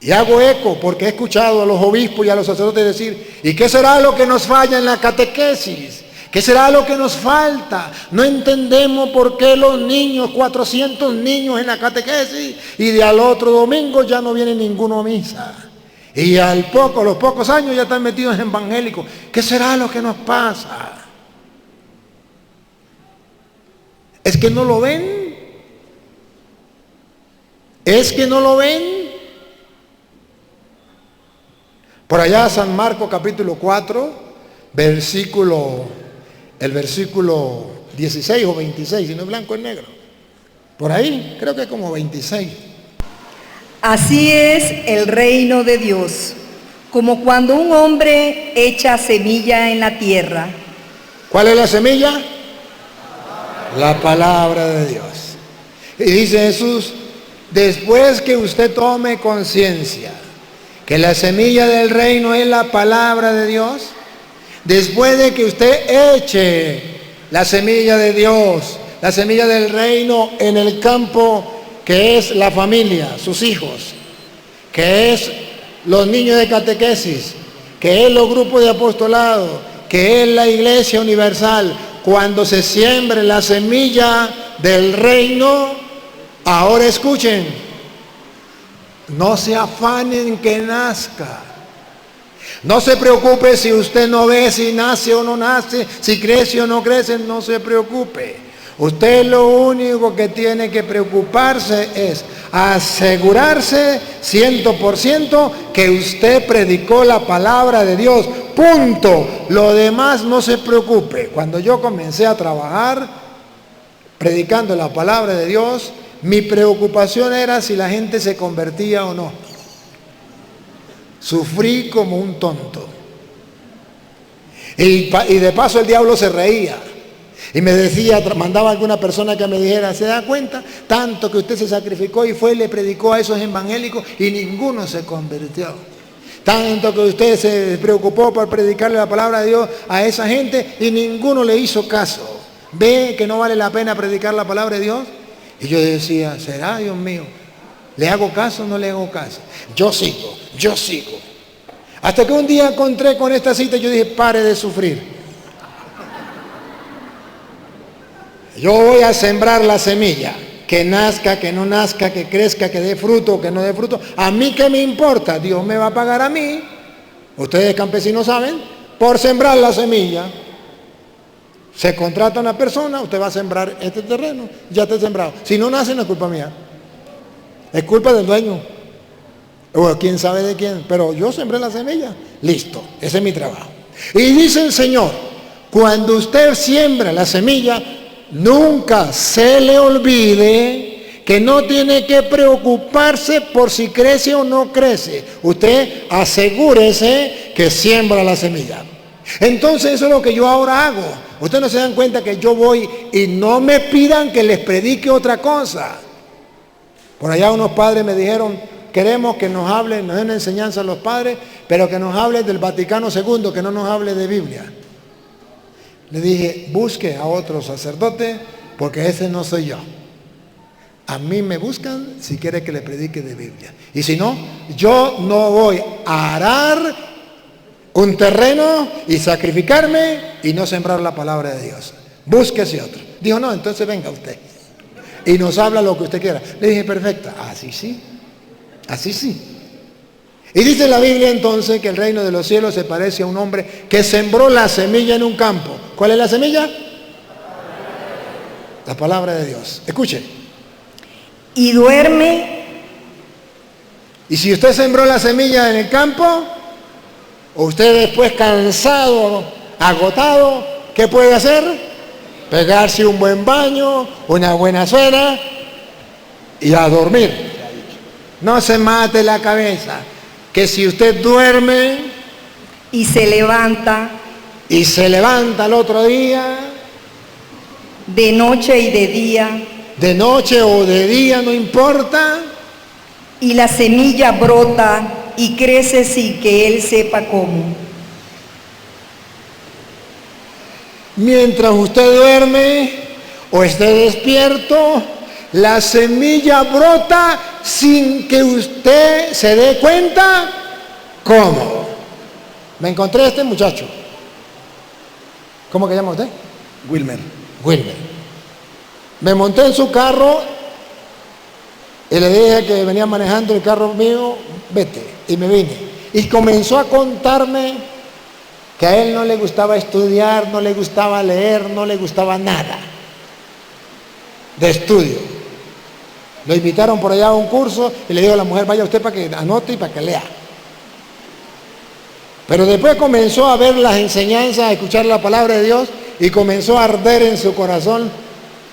Y hago eco porque he escuchado a los obispos y a los sacerdotes decir, ¿y qué será lo que nos falla en la catequesis? ¿Qué será lo que nos falta? No entendemos por qué los niños, 400 niños en la catequesis, y al otro domingo ya no viene ninguno a misa. Y a los pocos años ya están metidos en evangélicos. ¿Qué será lo que nos pasa? ¿Es que no lo ven? ¿Es que no lo ven? Por allá San Marcos capítulo 4, el versículo 16 o 26, si no es blanco es negro. Por ahí, creo que es como 26. Así es el reino de Dios, como cuando un hombre echa semilla en la tierra. ¿Cuál es la semilla? La palabra de Dios. Y dice Jesús, después que usted tome conciencia que la semilla del reino es la palabra de Dios, después de que usted eche la semilla de Dios, la semilla del reino en el campo que es la familia, sus hijos, que es los niños de catequesis, que es los grupos de apostolado, que es la iglesia universal, cuando se siembre la semilla del reino, ahora escuchen, no se afanen que nazca. No se preocupe si usted no ve si nace o no nace, si crece o no crece, no se preocupe. Usted lo único que tiene que preocuparse es asegurarse 100% que usted predicó la palabra de Dios. Punto. Lo demás no se preocupe. Cuando yo comencé a trabajar predicando la palabra de Dios, mi preocupación era si la gente se convertía o no. Sufrí como un tonto. Y de paso el diablo se reía. Y me decía, mandaba a alguna persona que me dijera, ¿se da cuenta? Tanto que usted se sacrificó y fue y le predicó a esos evangélicos y ninguno se convirtió. Tanto que usted se preocupó por predicarle la palabra de Dios a esa gente y ninguno le hizo caso. ¿Ve que no vale la pena predicar la palabra de Dios? Y yo decía, ¿será, Dios mío? ¿Le hago caso o no le hago caso? Yo sigo. Hasta que un día encontré con esta cita y yo dije, pare de sufrir. Yo voy a sembrar la semilla, que nazca, que no nazca, que crezca, que dé fruto, que no dé fruto. ¿A mí qué me importa? Dios me va a pagar a mí, ustedes campesinos saben, por sembrar la semilla. Se contrata una persona, usted va a sembrar este terreno, ya está sembrado. Si no nace, no es culpa mía, es culpa del dueño, o quién sabe de quién, pero yo sembré la semilla, listo, ese es mi trabajo. Y dice el Señor, cuando usted siembra la semilla, nunca se le olvide que no tiene que preocuparse por si crece o no crece. Usted asegúrese que siembra la semilla. Entonces eso es lo que yo ahora hago. Ustedes no se dan cuenta que yo voy y no me pidan que les predique otra cosa. Por allá unos padres me dijeron, queremos que nos hablen, nos den enseñanza a los padres, pero que nos hable del Vaticano II, que no nos hable de Biblia. Le dije, busque a otro sacerdote, porque ese no soy yo. A mí me buscan si quiere que le predique de Biblia. Y si no, yo no voy a arar un terreno y sacrificarme y no sembrar la palabra de Dios. Búsquese otro. Dijo, no, entonces venga usted. Y nos habla lo que usted quiera. Le dije, perfecta, así sí. Así sí. Y dice la Biblia entonces que el reino de los cielos se parece a un hombre que sembró la semilla en un campo. ¿Cuál es la semilla? La palabra de Dios. Escuche. Y duerme. Y si usted sembró la semilla en el campo, o usted después cansado, agotado, ¿qué puede hacer? Pegarse un buen baño, una buena cena y a dormir. No se mate la cabeza, que si usted duerme y se levanta al otro día, de noche y de día, de noche o de día, no importa, y la semilla brota y crece sin que él sepa cómo. mientras usted duerme o esté despierto, la semilla brota sin que usted se dé cuenta. ¿Cómo? Me encontré a este muchacho. ¿Cómo que llama usted? Wilmer. Wilmer. Me monté en su carro y le dije que venía manejando el carro mío, vete, y me vine. Y comenzó a contarme que a él no le gustaba estudiar, no le gustaba leer, no le gustaba nada de estudio. Lo invitaron por allá a un curso y le dijo a la mujer, vaya usted para que anote y para que lea. Pero después comenzó a ver las enseñanzas, a escuchar la palabra de Dios y comenzó a arder en su corazón,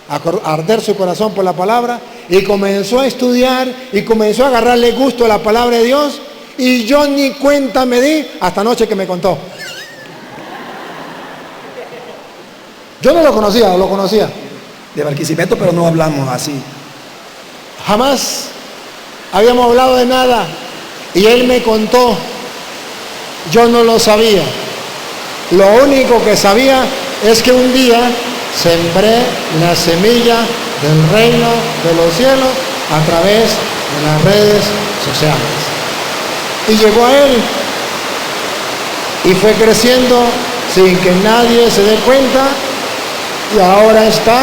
a arder su corazón por la palabra, y comenzó a estudiar y comenzó a agarrarle gusto a la palabra de Dios, y yo ni cuenta me di hasta anoche que me contó. Yo no lo conocía, lo conocía. De Barquisimeto, pero no hablamos así. Jamás habíamos hablado de nada y él me contó. Yo no lo sabía. Lo único que sabía es que un día sembré la semilla del reino de los cielos a través de las redes sociales. Y llegó a él y fue creciendo sin que nadie se dé cuenta, y ahora está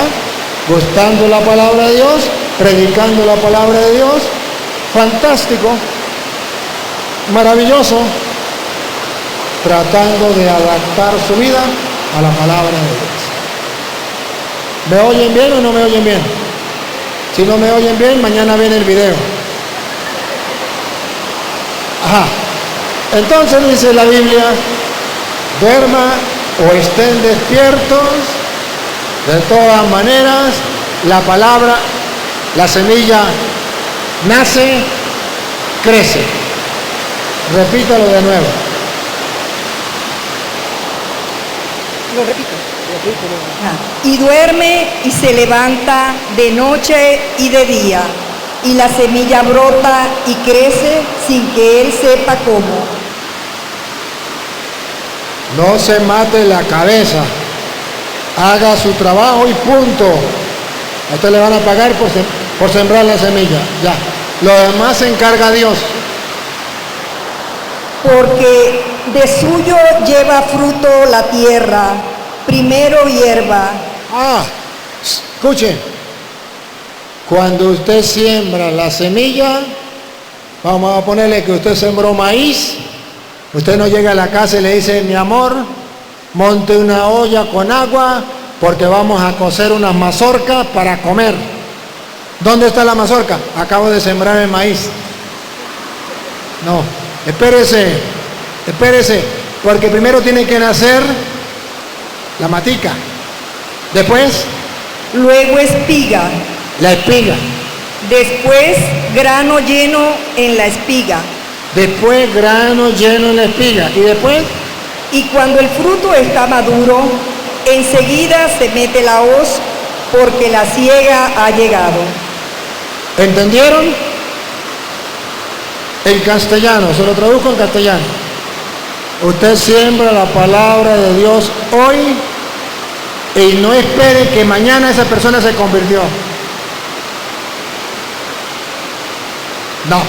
gustando la palabra de Dios, predicando la palabra de Dios. Fantástico, maravilloso, tratando de adaptar su vida a la palabra de Dios. ¿Me oyen bien o no me oyen bien? Si no me oyen bien, mañana viene el video. Ajá. Entonces dice la Biblia, duerma o estén despiertos, de todas maneras, la palabra, la semilla nace, crece. Repítalo de nuevo. Lo repito. Y duerme y se levanta de noche y de día, y la semilla brota y crece sin que él sepa cómo. No se mate la cabeza, haga su trabajo y punto. A usted le van a pagar por sembrar la semilla, ya. Lo demás se encarga Dios. Porque de suyo lleva fruto la tierra, primero hierba. Escuche, cuando usted siembra la semilla, vamos a ponerle que usted sembró maíz, usted no llega a la casa y le dice, mi amor, monte una olla con agua porque vamos a cocer unas mazorcas para comer. ¿Dónde está la mazorca? Acabo de sembrar el maíz. No, espérese, porque primero tiene que nacer la matica, después Luego espiga, la espiga, después grano lleno en la espiga. después grano lleno en la espiga y después Y cuando el fruto está maduro, enseguida se mete la hoz, porque la siega ha llegado. ¿entendieron? En castellano, se lo traduzco en castellano. Usted siembra la palabra de Dios hoy y no espere que mañana esa persona se convirtió. No.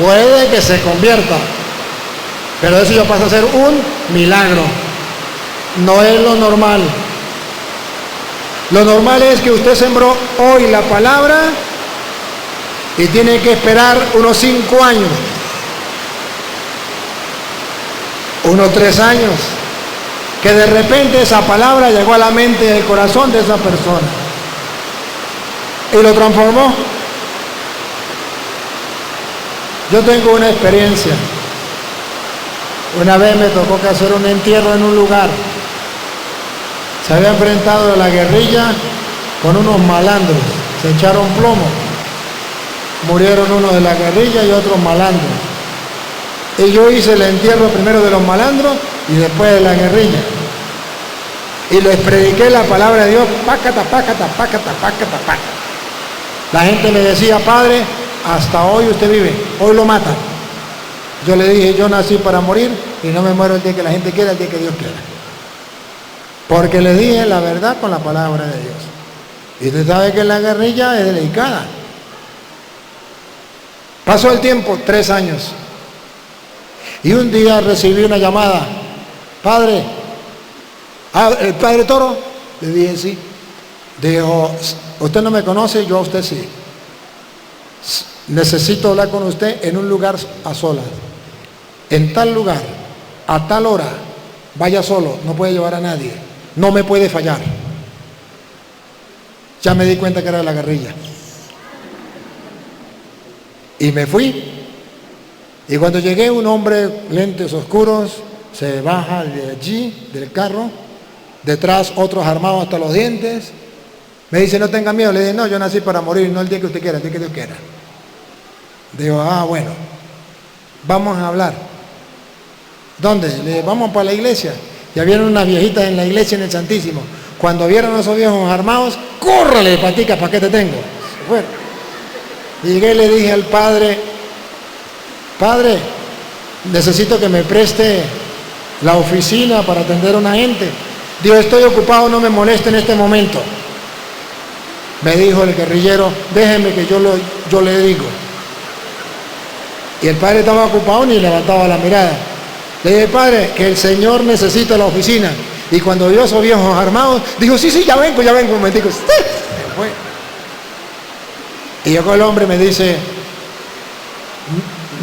Puede que se convierta, pero eso ya pasa a ser un milagro. No es lo normal. Lo normal es que usted sembró hoy la palabra y tiene que esperar unos 5 años, unos 3 años, que de repente esa palabra llegó a la mente y al corazón de esa persona y lo transformó. Yo tengo una experiencia. Una vez me tocó que hacer un entierro en un lugar. Se había enfrentado a la guerrilla con unos malandros, se echaron plomo. Murieron unos de la guerrilla y otros malandros. Y yo hice el entierro primero de los malandros y después de la guerrilla. Y les prediqué la palabra de Dios, pácata, pácata, pácata, pácata, pácata. La gente me decía, padre, hasta hoy usted vive, hoy lo matan. Yo le dije, yo nací para morir y no me muero el día que la gente quiera, el día que Dios quiera. Porque le dije la verdad con la palabra de Dios. Y usted sabe que la guerrilla es delicada. Pasó el tiempo, 3 años. Y un día recibí una llamada. Padre, ¿el padre Toro? Le dije, sí. Dijo, usted no me conoce, yo a usted sí. Necesito hablar con usted en un lugar a solas. En tal lugar, a tal hora, vaya solo, no puede llevar a nadie. No me puede fallar. Ya me di cuenta que era la guerrilla. Y me fui. Y cuando llegué, un hombre, lentes oscuros, se baja de allí, del carro. Detrás otros armados hasta los dientes. Me dice, no tenga miedo. Le dije, no, yo nací para morir, no el día que usted quiera, el día que Dios quiera. Digo, bueno, vamos a hablar. ¿Dónde? Le dije, vamos para la iglesia. Ya vieron unas viejitas en la iglesia, en el Santísimo. Cuando vieron a esos viejos armados, córrale, patica, ¿para qué te tengo? Se fueron. Llegué y le dije al padre, padre, necesito que me preste la oficina para atender a una gente. Digo, estoy ocupado, no me moleste en este momento. Me dijo el guerrillero, déjeme que yo le digo. Y el padre estaba ocupado, ni levantaba la mirada. Le dije, padre, que el Señor necesita la oficina. Y cuando vio a esos viejos armados, dijo, sí, ya vengo, un momentico. Se fue. Y llegó el hombre y me dice,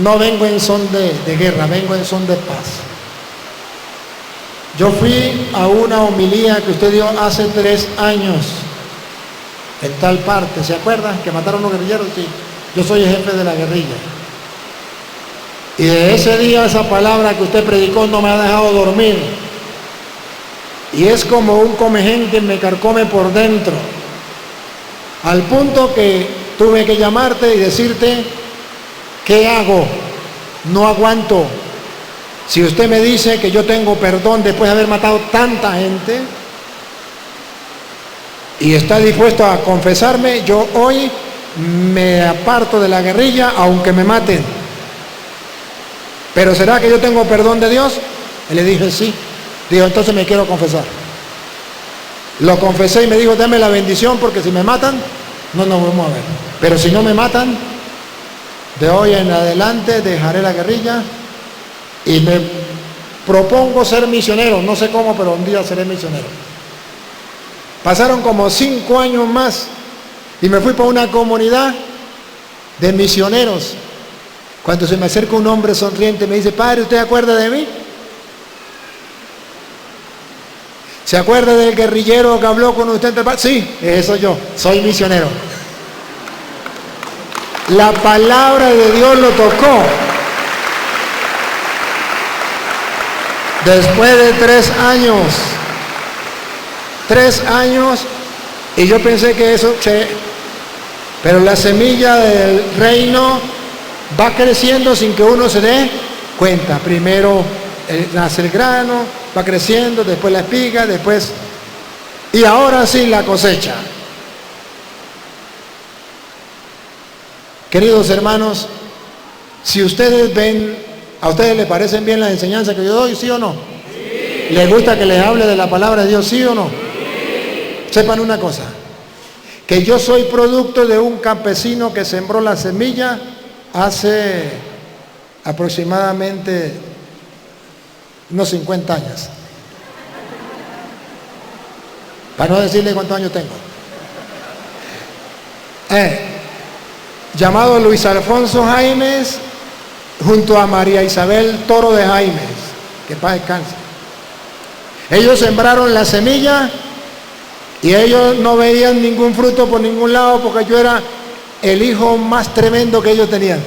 no vengo en son de guerra, vengo en son de paz. Yo fui a una homilía que usted dio hace 3 años, en tal parte, ¿se acuerdan? Que mataron a los guerrilleros, sí. Yo soy el jefe de la guerrilla. Y de ese día esa palabra que usted predicó no me ha dejado dormir. Y es como un comején que me carcome por dentro. Al punto que tuve que llamarte y decirte, ¿qué hago? No aguanto. Si usted me dice que yo tengo perdón después de haber matado tanta gente y está dispuesto a confesarme, yo hoy me aparto de la guerrilla aunque me maten. ¿Pero será que yo tengo perdón de Dios? Y le dije, sí. Dijo, entonces me quiero confesar. Lo confesé y me dijo, dame la bendición porque si me matan, no nos vamos a ver. Pero si no me matan, de hoy en adelante dejaré la guerrilla y me propongo ser misionero. No sé cómo, pero un día seré misionero. Pasaron como 5 años más y me fui para una comunidad de misioneros. Cuando se me acerca un hombre sonriente me dice, padre, ¿usted se acuerda de mí? ¿Se acuerda del guerrillero que habló con usted? Sí, eso yo, soy misionero. La palabra de Dios lo tocó. Después de 3 años. 3 años, y yo pensé que eso, pero la semilla del reino va creciendo sin que uno se dé cuenta. Primero nace el grano, va creciendo, después la espiga, después, y ahora sí la cosecha. Queridos hermanos, si ustedes ven, ¿a ustedes les parecen bien las enseñanzas que yo doy, sí o no? Sí. ¿Les gusta que les hable de la palabra de Dios, sí o no? Sí. Sepan una cosa, que yo soy producto de un campesino que sembró la semilla hace aproximadamente unos 50 años. Para no decirle cuántos años tengo. Llamado Luis Alfonso Jaimes, junto a María Isabel Toro de Jaimes, que paz descanse. Ellos sembraron la semilla y ellos no veían ningún fruto por ningún lado porque yo era el hijo más tremendo que ellos tenían.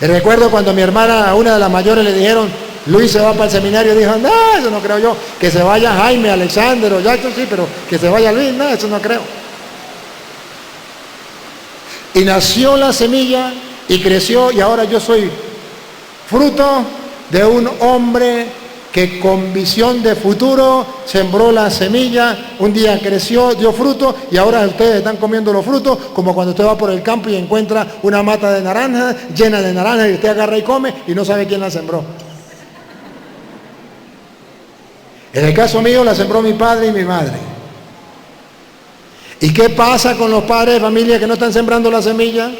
Y recuerdo cuando a mi hermana, a una de las mayores, le dijeron, Luis se va para el seminario y dijo, no, eso no creo yo. Que se vaya Jaime, Alexander o Jackson, sí, pero que se vaya Luis, no, eso no creo. Y nació la semilla y creció, y ahora yo soy fruto de un hombre que con visión de futuro sembró la semilla, un día creció, dio fruto, y ahora ustedes están comiendo los frutos, como cuando usted va por el campo y encuentra una mata de naranja llena de naranjas y usted agarra y come y no sabe quién la sembró. En el caso mío la sembró mi padre y mi madre. ¿Y qué pasa con los padres de familia que no están sembrando la semilla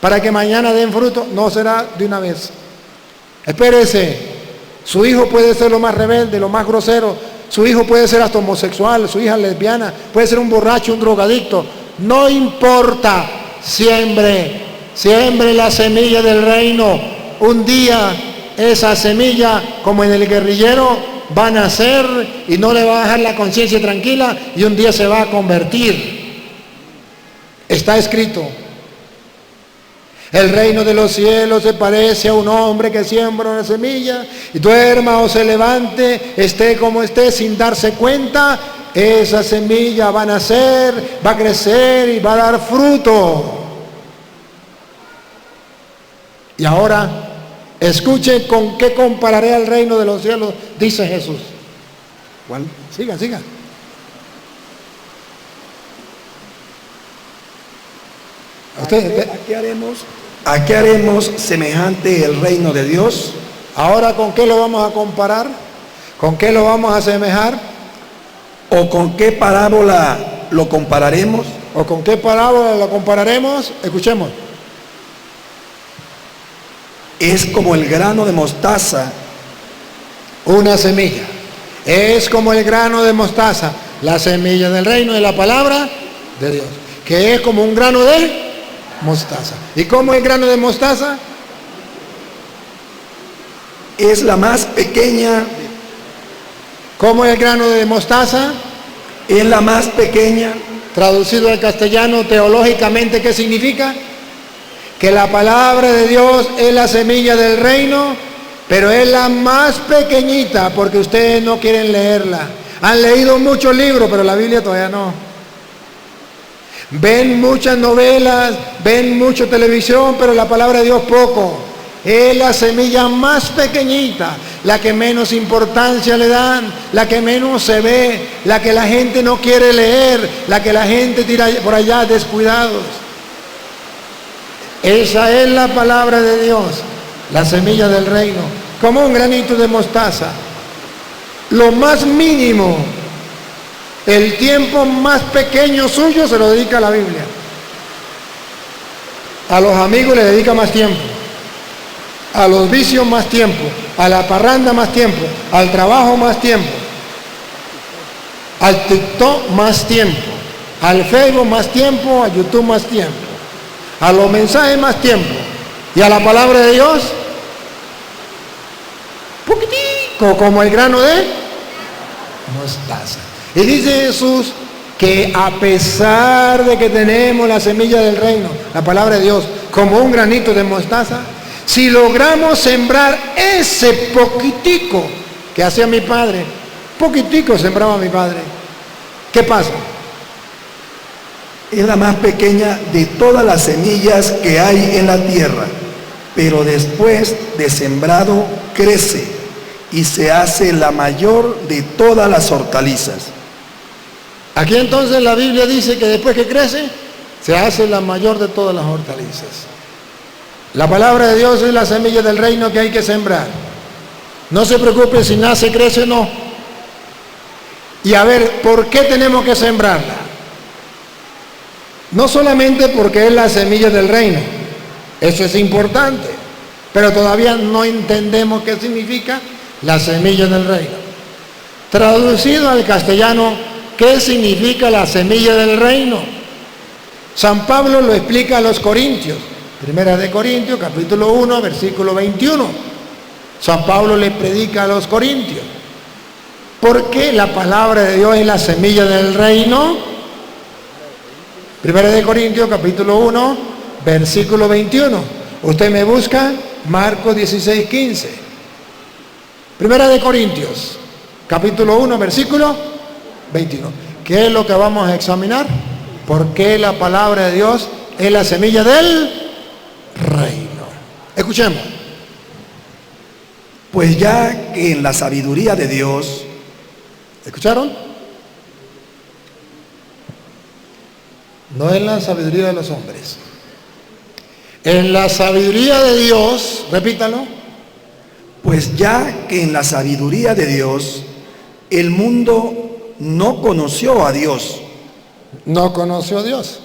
para que mañana den fruto? No será de una vez. Espérese. Su hijo puede ser lo más rebelde, lo más grosero. Su hijo puede ser hasta homosexual, su hija lesbiana, puede ser un borracho, un drogadicto. No importa. Siembre la semilla del reino. Un día esa semilla, como en el guerrillero, va a nacer y no le va a dejar la conciencia tranquila y un día se va a convertir. Está escrito. El reino de los cielos se parece a un hombre que siembra una semilla y duerma o se levante, esté como esté, sin darse cuenta, esa semilla va a nacer, va a crecer y va a dar fruto. Y ahora, escuche con qué compararé al reino de los cielos, dice Jesús. ¿Cuál? Siga. ¿A qué haremos semejante el reino de Dios? Ahora, ¿con qué lo vamos a comparar? ¿Con qué lo vamos a asemejar? ¿O con qué parábola lo compararemos? ¿O con qué parábola lo compararemos? Escuchemos. Es como el grano de mostaza. Una semilla. Es como el grano de mostaza, la semilla del reino de la palabra de Dios, que es como un grano de mostaza. ¿Y cómo es el grano de mostaza? Es la más pequeña. ¿Cómo es el grano de mostaza? Es la más pequeña. Traducido al castellano teológicamente, ¿qué significa? Que la palabra de Dios es la semilla del reino, pero es la más pequeñita porque ustedes no quieren leerla. Han leído muchos libros, pero la Biblia todavía no. Ven muchas novelas, ven mucha televisión, pero la palabra de Dios poco. Es la semilla más pequeñita, la que menos importancia le dan, la que menos se ve, la que la gente no quiere leer, la que la gente tira por allá descuidados. Esa es la palabra de Dios, la semilla del reino, como un granito de mostaza. Lo más mínimo, el tiempo más pequeño suyo se lo dedica a la Biblia. A los amigos le dedica más tiempo, a los vicios más tiempo, a la parranda más tiempo, al trabajo más tiempo, al TikTok más tiempo, al Facebook más tiempo, a YouTube más tiempo, a los mensajes más tiempo y a la palabra de Dios poquitico, como el grano de mostaza. Y dice Jesús que a pesar de que tenemos la semilla del reino, la palabra de Dios, como un granito de mostaza, si logramos sembrar ese poquitico que hacía mi padre, poquitico sembraba mi padre, ¿qué pasa? Es la más pequeña de todas las semillas que hay en la tierra, pero después de sembrado crece y se hace la mayor de todas las hortalizas. Aquí entonces la Biblia dice que después que crece, se hace la mayor de todas las hortalizas. La palabra de Dios es la semilla del reino que hay que sembrar. No se preocupe si nace, crece o no. Y a ver, ¿por qué tenemos que sembrarla? No solamente porque es la semilla del reino, eso es importante, pero todavía no entendemos qué significa la semilla del reino. Traducido al castellano, ¿qué significa la semilla del reino? San Pablo lo explica a los Corintios, Primera de Corintios, capítulo 1, versículo 21. San Pablo le predica a los Corintios. ¿Por qué la palabra de Dios es la semilla del reino? Primera de Corintios, capítulo 1, versículo 21. Usted me busca, Marcos 16, 15. Primera de Corintios, capítulo 1, versículo 21. ¿Qué es lo que vamos a examinar? ¿Por qué la palabra de Dios es la semilla del reino? Escuchemos. Pues ya que en la sabiduría de Dios, ¿escucharon? No en la sabiduría de los hombres. En la sabiduría de Dios, repítalo. pues ya que en la sabiduría de Dios el mundo no conoció a Dios No conoció a Dios.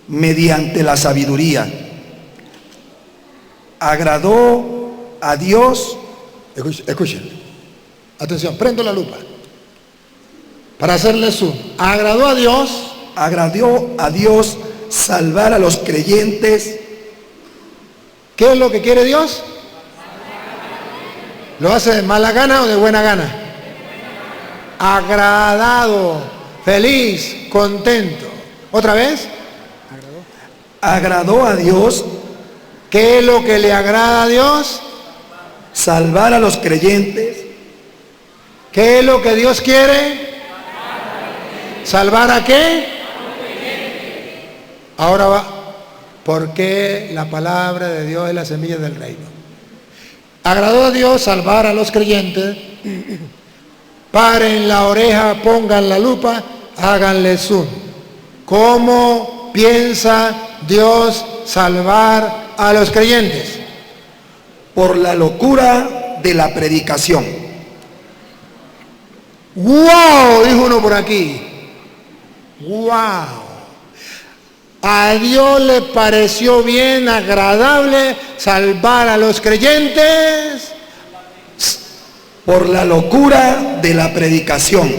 mediante la sabiduría, agradó a Dios. Escuchen. Atención, prendo la lupa. Para hacerle zoom. Agradó a Dios salvar a los creyentes. ¿Qué es lo que quiere Dios? ¿Lo hace de mala gana o de buena gana? Agradado, feliz, contento. ¿Otra vez? Agradó a Dios ¿Qué es lo que le agrada a Dios? salvar a los creyentes. ¿Qué es lo que Dios quiere? ¿Salvar a qué? Ahora va. ¿Por qué la palabra de Dios es la semilla del reino? Agradó a Dios salvar a los creyentes. Paren la oreja, pongan la lupa, háganle zoom. ¿Cómo piensa Dios salvar a los creyentes? Por la locura de la predicación. ¡Wow! Dijo uno por aquí. ¡Wow! A Dios le pareció bien, agradable salvar a los creyentes. Por la locura de la predicación.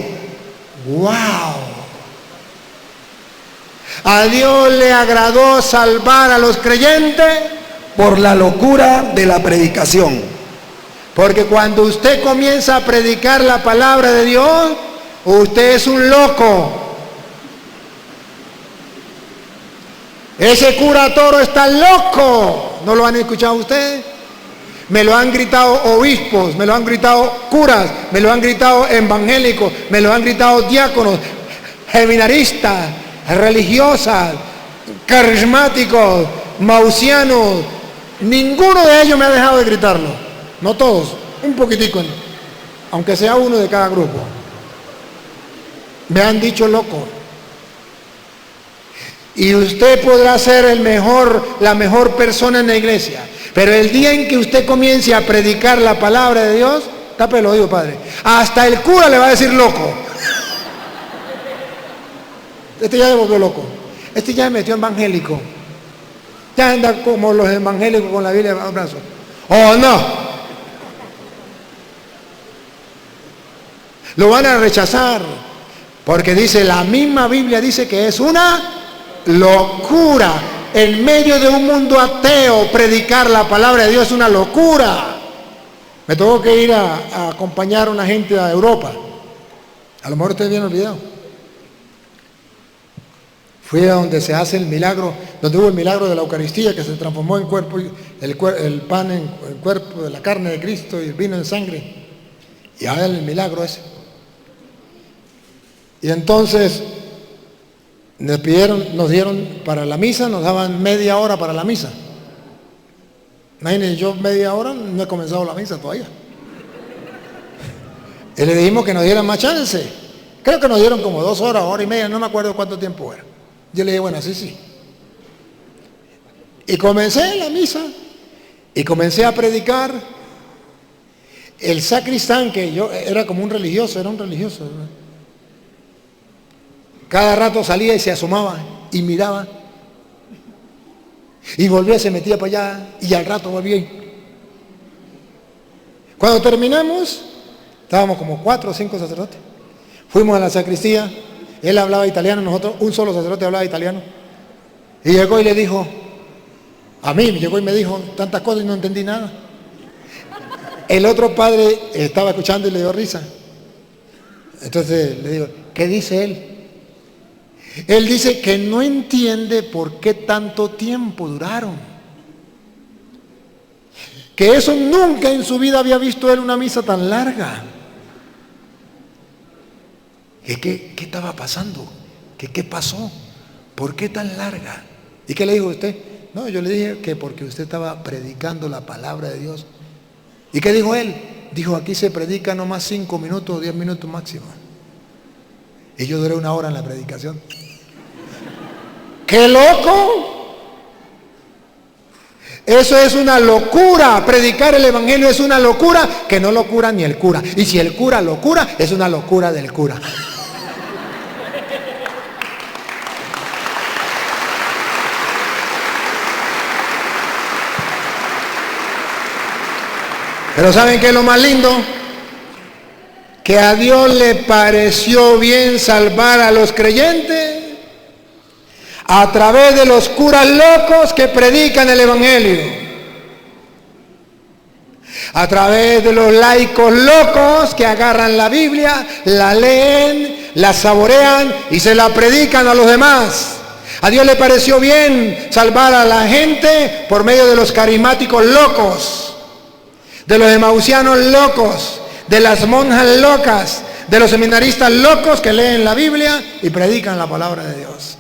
¡Wow! A Dios le agradó salvar a los creyentes. Por la locura de la predicación. Porque cuando usted comienza a predicar la palabra de Dios, usted es un loco. Ese cura Toro está loco. ¿No lo han escuchado ustedes? Me lo han gritado obispos, me lo han gritado curas, me lo han gritado evangélicos, me lo han gritado diáconos, seminaristas, religiosas, carismáticos, mausianos. Ninguno de ellos me ha dejado de gritarlo. No todos, un poquitico, aunque sea uno de cada grupo. Me han dicho loco. Y usted podrá ser la mejor persona en la iglesia, pero el día en que usted comience a predicar la palabra de Dios, tape el oído, padre, hasta el cura le va a decir loco. Este ya se volvió loco. Este ya se metió evangélico. Ya anda como los evangélicos con la Biblia en brazos. ¿O no? Lo van a rechazar, porque dice, la misma Biblia dice que es una locura. En medio de un mundo ateo, predicar la palabra de Dios es una locura. Me tuvo que ir a acompañar a una gente a Europa. A lo mejor ustedes habían olvidado. Fui a donde se hace el milagro, donde hubo el milagro de la Eucaristía, que se transformó en cuerpo, el pan en cuerpo de la carne de Cristo y el vino en sangre. Y ahora el milagro ese. Y entonces nos dieron para la misa, nos daban media hora para la misa. Imagínense, yo media hora no he comenzado la misa todavía. Y le dijimos que nos dieran más chance. Creo que nos dieron como 2 horas, hora y media, no me acuerdo cuánto tiempo era. Yo le dije, bueno, sí. Y comencé la misa, y comencé a predicar. El sacristán, que yo era como un religioso, ¿verdad? Cada rato salía y se asomaba y miraba. Y volvía, se metía para allá y al rato volvía. Cuando terminamos, estábamos como 4 o 5 sacerdotes. Fuimos a la sacristía, él hablaba italiano, nosotros, un solo sacerdote hablaba italiano. Y llegó y le dijo, a mí llegó y me dijo tantas cosas y no entendí nada. El otro padre estaba escuchando y le dio risa. Entonces le digo, ¿qué dice él? Él dice que no entiende por qué tanto tiempo duraron. que eso nunca en su vida había visto él una misa tan larga. ¿Qué estaba pasando? ¿Qué pasó? ¿Por qué tan larga? ¿Y qué le dijo usted? No, yo le dije que porque usted estaba predicando la palabra de Dios. ¿Y qué dijo él? Dijo, aquí se predica nomás 5 minutos o 10 minutos máximo. Y yo duré 1 hora en la predicación. ¡Qué loco! Eso es una locura. Predicar el evangelio es una locura que no lo cura ni el cura. Y si el cura lo cura, es una locura del cura. Pero ¿saben qué es lo más lindo? Que a Dios le pareció bien salvar a los creyentes a través de los curas locos que predican el evangelio, a través de los laicos locos que agarran la Biblia, la leen, la saborean y se la predican a los demás. A Dios le pareció bien salvar a la gente por medio de los carismáticos locos, de los emausianos locos, de las monjas locas, de los seminaristas locos que leen la Biblia y predican la palabra de Dios.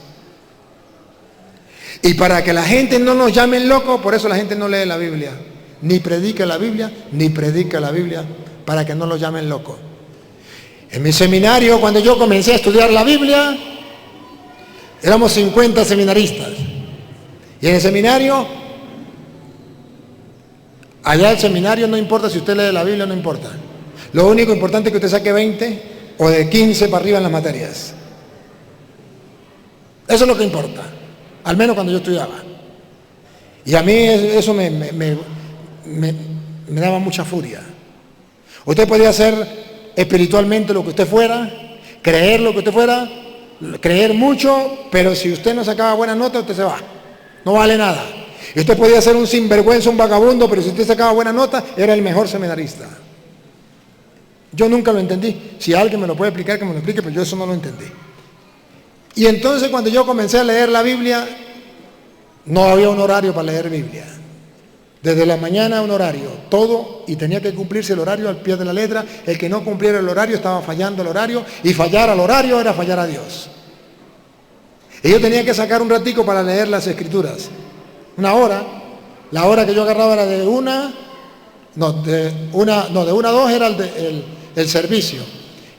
Y para que la gente no nos llame locos, por eso la gente no lee la Biblia, ni predica la Biblia, para que no los llamen locos. En mi seminario, cuando yo comencé a estudiar la Biblia, éramos 50 seminaristas. Y en el seminario, allá el seminario no importa si usted lee la Biblia, no importa. Lo único importante es que usted saque 20 o de 15 para arriba en las materias. Eso es lo que importa, al menos cuando yo estudiaba. Y a mí eso me daba mucha furia. Usted podía hacer espiritualmente lo que usted fuera, creer lo que usted fuera, creer mucho, pero si usted no sacaba buenas notas, usted se va. No vale nada. Y usted podía ser un sinvergüenza, un vagabundo, pero si usted sacaba buena nota, era el mejor seminarista. Yo nunca lo entendí. Si alguien me lo puede explicar, que me lo explique, pero yo eso no lo entendí. Y entonces cuando yo comencé a leer la Biblia, no había un horario para leer Biblia. Desde la mañana un horario, todo, y tenía que cumplirse el horario al pie de la letra. El que no cumpliera el horario estaba fallando el horario, y fallar al horario era fallar a Dios. Y yo tenía que sacar un ratico para leer las Escrituras. 1 hora, la hora que yo agarraba era de 1 a 2 era el servicio,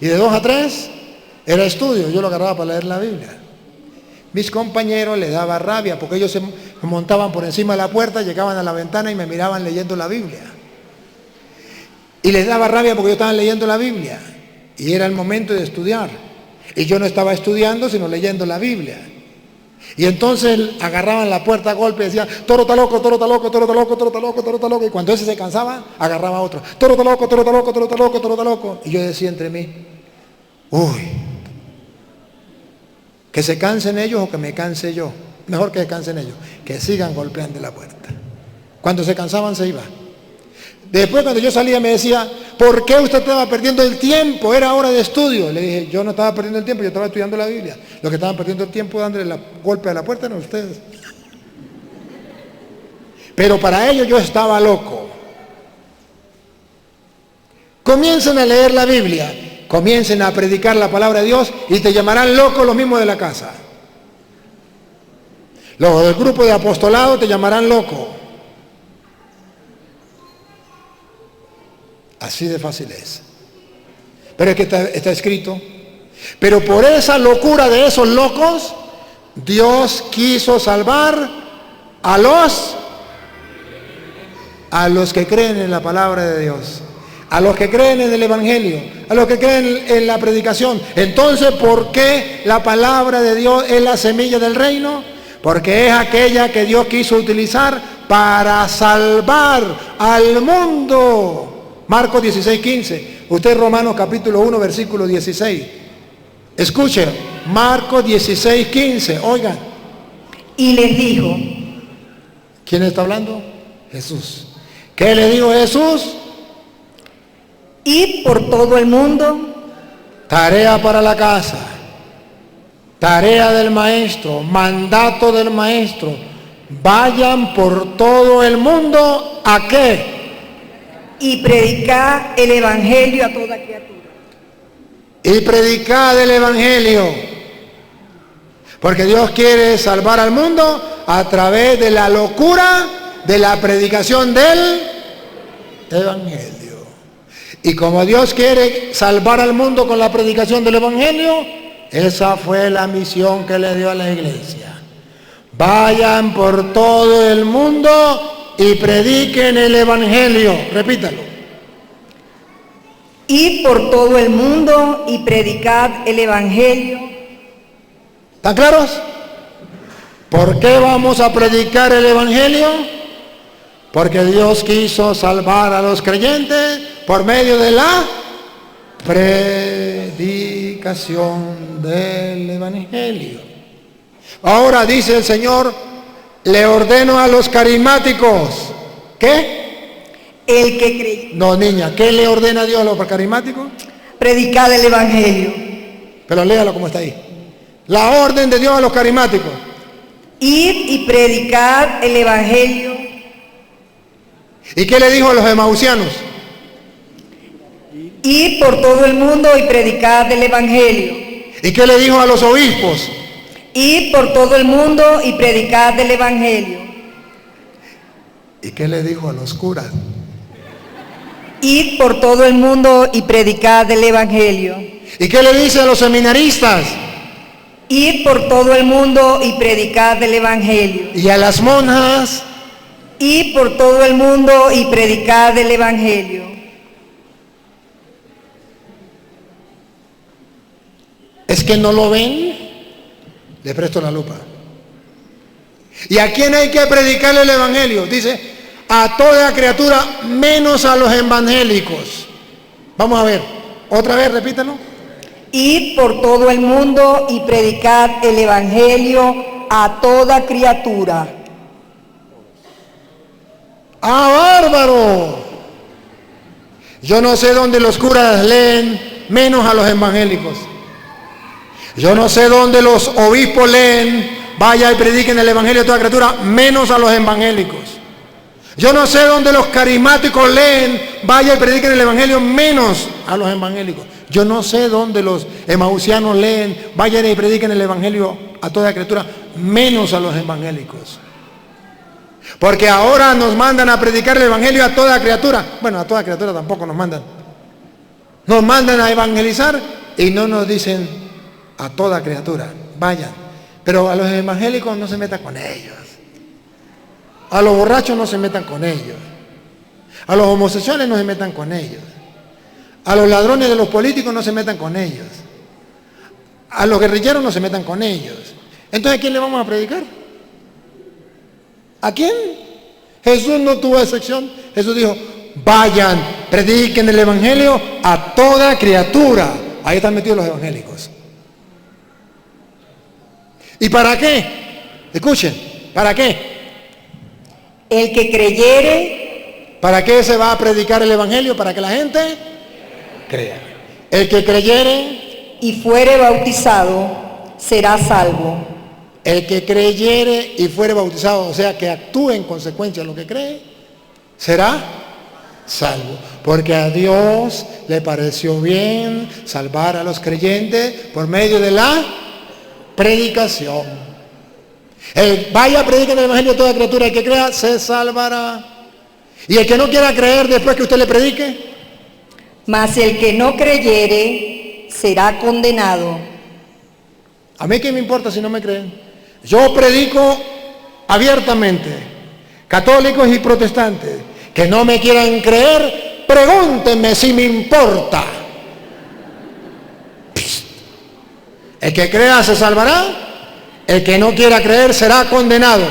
y de 2 a 3 era estudio. Yo lo agarraba para leer la Biblia. Mis compañeros les daba rabia porque ellos se montaban por encima de la puerta, llegaban a la ventana y me miraban leyendo la Biblia. Y les daba rabia porque yo estaba leyendo la Biblia y era el momento de estudiar. Y yo no estaba estudiando, sino leyendo la Biblia. Y entonces agarraban la puerta a golpe y decían, toro está loco, toro está loco, toro está loco, toro está loco, toro está loco. Y cuando ese se cansaba, agarraba a otro, toro está loco, toro está loco, toro está loco, toro está loco. Y yo decía entre mí, uy, que se cansen ellos o que me canse yo. Mejor que se cansen ellos, que sigan golpeando la puerta. Cuando se cansaban se iba. Después cuando yo salía me decía, ¿por qué usted estaba perdiendo el tiempo? Era hora de estudio. Le dije, yo no estaba perdiendo el tiempo, yo estaba estudiando la Biblia. Los que estaban perdiendo el tiempo dándole la golpe a la puerta eran ustedes. Pero para ellos yo estaba loco. Comiencen a leer la Biblia, comiencen a predicar la palabra de Dios y te llamarán loco los mismos de la casa. Los del grupo de apostolado te llamarán loco. Así de fácil es. Pero es que está escrito. Pero por esa locura de esos locos, Dios quiso salvar a los que creen en la palabra de Dios, a los que creen en el evangelio, a los que creen en la predicación. Entonces, ¿por qué la palabra de Dios es la semilla del reino? Porque es aquella que Dios quiso utilizar para salvar al mundo. Marcos 16:15. Usted Romanos capítulo 1 versículo 16. Escuchen, Marcos 16:15. Oigan. Y les dijo. ¿Quién está hablando? Jesús. ¿Qué le dijo Jesús? Id por todo el mundo. Tarea para la casa. Tarea del maestro. Mandato del maestro. Vayan por todo el mundo. ¿A qué? y predicad el evangelio a toda criatura. Y predicad el evangelio. Porque Dios quiere salvar al mundo a través de la locura de la predicación del evangelio. Y como Dios quiere salvar al mundo con la predicación del evangelio, esa fue la misión que le dio a la iglesia. Vayan por todo el mundo y prediquen el evangelio. Repítalo. Id por todo el mundo y predicad el evangelio. ¿Están claros? ¿Por qué vamos a predicar el evangelio? Porque Dios quiso salvar a los creyentes por medio de la predicación del evangelio. Ahora dice el Señor, le ordeno a los carismáticos. ¿Qué? El que cree. No, niña, ¿qué le ordena Dios a los carismáticos? Predicad el evangelio. Pero léalo como está ahí. La orden de Dios a los carismáticos. Id y predicad el evangelio. ¿Y qué le dijo a los emausianos? Id por todo el mundo y predicad el evangelio. ¿Y qué le dijo a los obispos? Id por todo el mundo y predicad el evangelio. ¿Y qué le dijo a los curas? Id por todo el mundo y predicad el evangelio. ¿Y qué le dice a los seminaristas? Id por todo el mundo y predicad el evangelio. ¿Y a las monjas? Id por todo el mundo y predicad el evangelio. ¿Es que no lo ven? Le presto la lupa. ¿Y a quién hay que predicarle el evangelio? Dice, a toda criatura menos a los evangélicos. Vamos a ver, otra vez, repítalo. Id por todo el mundo y predicad el evangelio a toda criatura. ¡Ah, bárbaro! Yo no sé dónde los curas leen menos a los evangélicos. Yo no sé dónde los obispos leen, vaya y prediquen el evangelio a toda criatura, menos a los evangélicos. Yo no sé dónde los carismáticos leen, vaya y prediquen el evangelio, menos a los evangélicos. Yo no sé dónde los emausianos leen, vayan y prediquen el evangelio a toda criatura, menos a los evangélicos. Porque ahora nos mandan a predicar el evangelio a toda criatura. Bueno, a toda criatura tampoco nos mandan. Nos mandan a evangelizar y no nos dicen a toda criatura, vayan. Pero a los evangélicos no se metan con ellos. A los borrachos no se metan con ellos. A los homosexuales no se metan con ellos. A los ladrones de los políticos no se metan con ellos. A los guerrilleros no se metan con ellos. Entonces, ¿a quién le vamos a predicar? ¿A quién? Jesús no tuvo excepción. Jesús dijo, vayan, prediquen el evangelio a toda criatura. Ahí están metidos los evangélicos. ¿Y para qué? Escuchen, ¿para qué? El que creyere. ¿Para qué se va a predicar el evangelio? Para que la gente crea. El que creyere Y fuere bautizado, será salvo. El que creyere y fuere bautizado, o sea, que actúe en consecuencia de lo que cree, será salvo. Porque a Dios le pareció bien salvar a los creyentes por medio de la predicación. Vaya a predicar el evangelio a toda criatura, el que crea se salvará. Y el que no quiera creer después que usted le predique, Mas el que no creyere será condenado. a mí qué me importa si no me creen. Yo predico abiertamente, católicos y protestantes, que no me quieran creer, pregúntenme si me importa. Psst. El que crea se salvará, el que no quiera creer será condenado.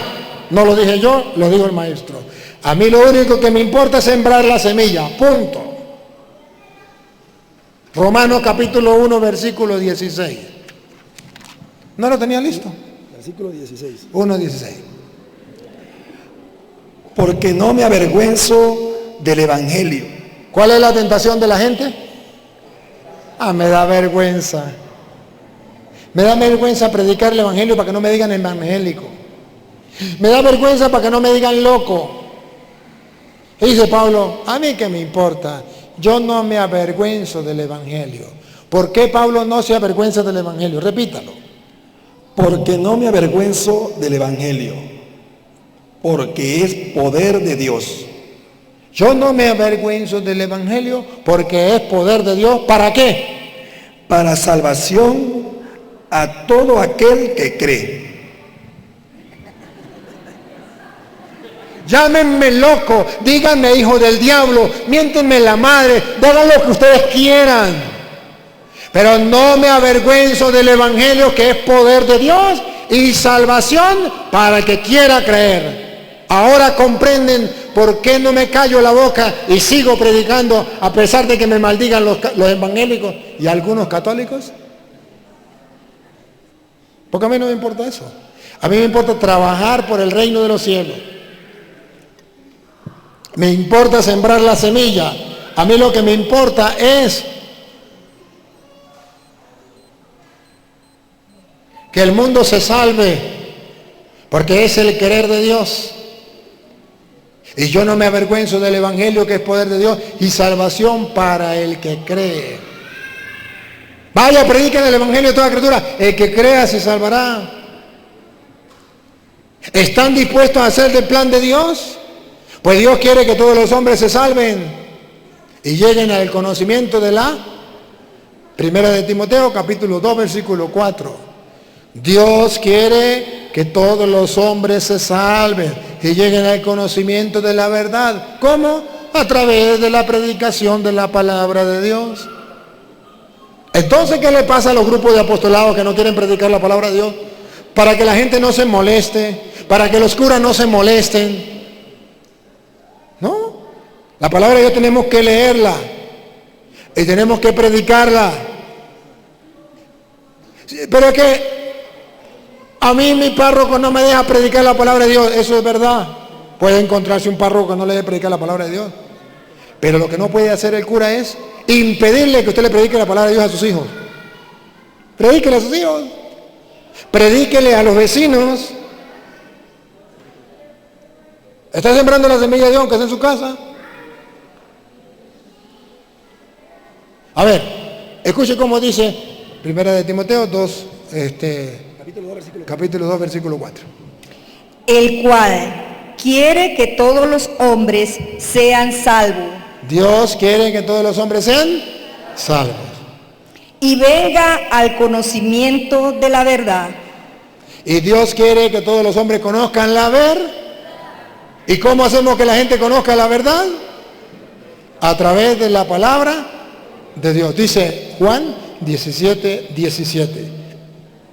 No lo dije yo, lo dijo el maestro. A mí lo único que me importa es sembrar la semilla, punto. Romanos capítulo 1, versículo 16. ¿No lo tenía listo? Versículo 16. 1:16. Porque no me avergüenzo del evangelio. ¿Cuál es la tentación de la gente? Me da vergüenza. Me da vergüenza predicar el evangelio para que no me digan evangélico. Me da vergüenza para que no me digan loco. Y dice Pablo, a mí qué me importa, yo no me avergüenzo del Evangelio. ¿Por qué Pablo no se avergüenza del Evangelio? Repítalo. Porque no me avergüenzo del Evangelio, porque es poder de Dios. Yo no me avergüenzo del Evangelio porque es poder de Dios. ¿Para qué? Para salvación a todo aquel que cree. Llámenme loco, díganme hijo del diablo, miéntenme la madre, hagan lo que ustedes quieran. Pero no me avergüenzo del Evangelio, que es poder de Dios y salvación para el que quiera creer. Ahora comprenden por qué no me callo la boca y sigo predicando a pesar de que me maldigan los evangélicos y algunos católicos. Porque a mí no me importa eso. A mí me importa trabajar por el reino de los cielos. Me importa sembrar la semilla. A mí lo que me importa es que el mundo se salve, porque es el querer de Dios. Y yo no me avergüenzo del Evangelio, que es poder de Dios y salvación para el que cree. Vaya, prediquen el Evangelio a toda criatura. El que crea se salvará. ¿Están dispuestos a hacer el plan de Dios? Pues Dios quiere que todos los hombres se salven y lleguen al conocimiento de la Primera de Timoteo, capítulo 2, versículo 4. Dios quiere que todos los hombres se salven y lleguen al conocimiento de la verdad. ¿Cómo? A través de la predicación de la palabra de Dios. Entonces, ¿qué le pasa a los grupos de apostolados que no quieren predicar la palabra de Dios? Para que la gente no se moleste, para que los curas no se molesten. No, la palabra de Dios tenemos que leerla y tenemos que predicarla. Pero es que a mí mi párroco no me deja predicar la palabra de Dios. Eso es verdad. Puede encontrarse un párroco que no le deje predicar la palabra de Dios. Pero lo que no puede hacer el cura es impedirle que usted le predique la palabra de Dios a sus hijos. Predíquele a sus hijos. Predíquele a los vecinos. ¿Está sembrando la semilla de Dios aunque sea en su casa? A ver, escuche cómo dice Primera de Timoteo 2, capítulo 2, versículo 4. El cual quiere que todos los hombres sean salvos. Dios quiere que todos los hombres sean salvos. Y venga al conocimiento de la verdad. Y Dios quiere que todos los hombres conozcan la verdad. ¿Y cómo hacemos que la gente conozca la verdad? A través de la palabra de Dios. Dice Juan 17, 17.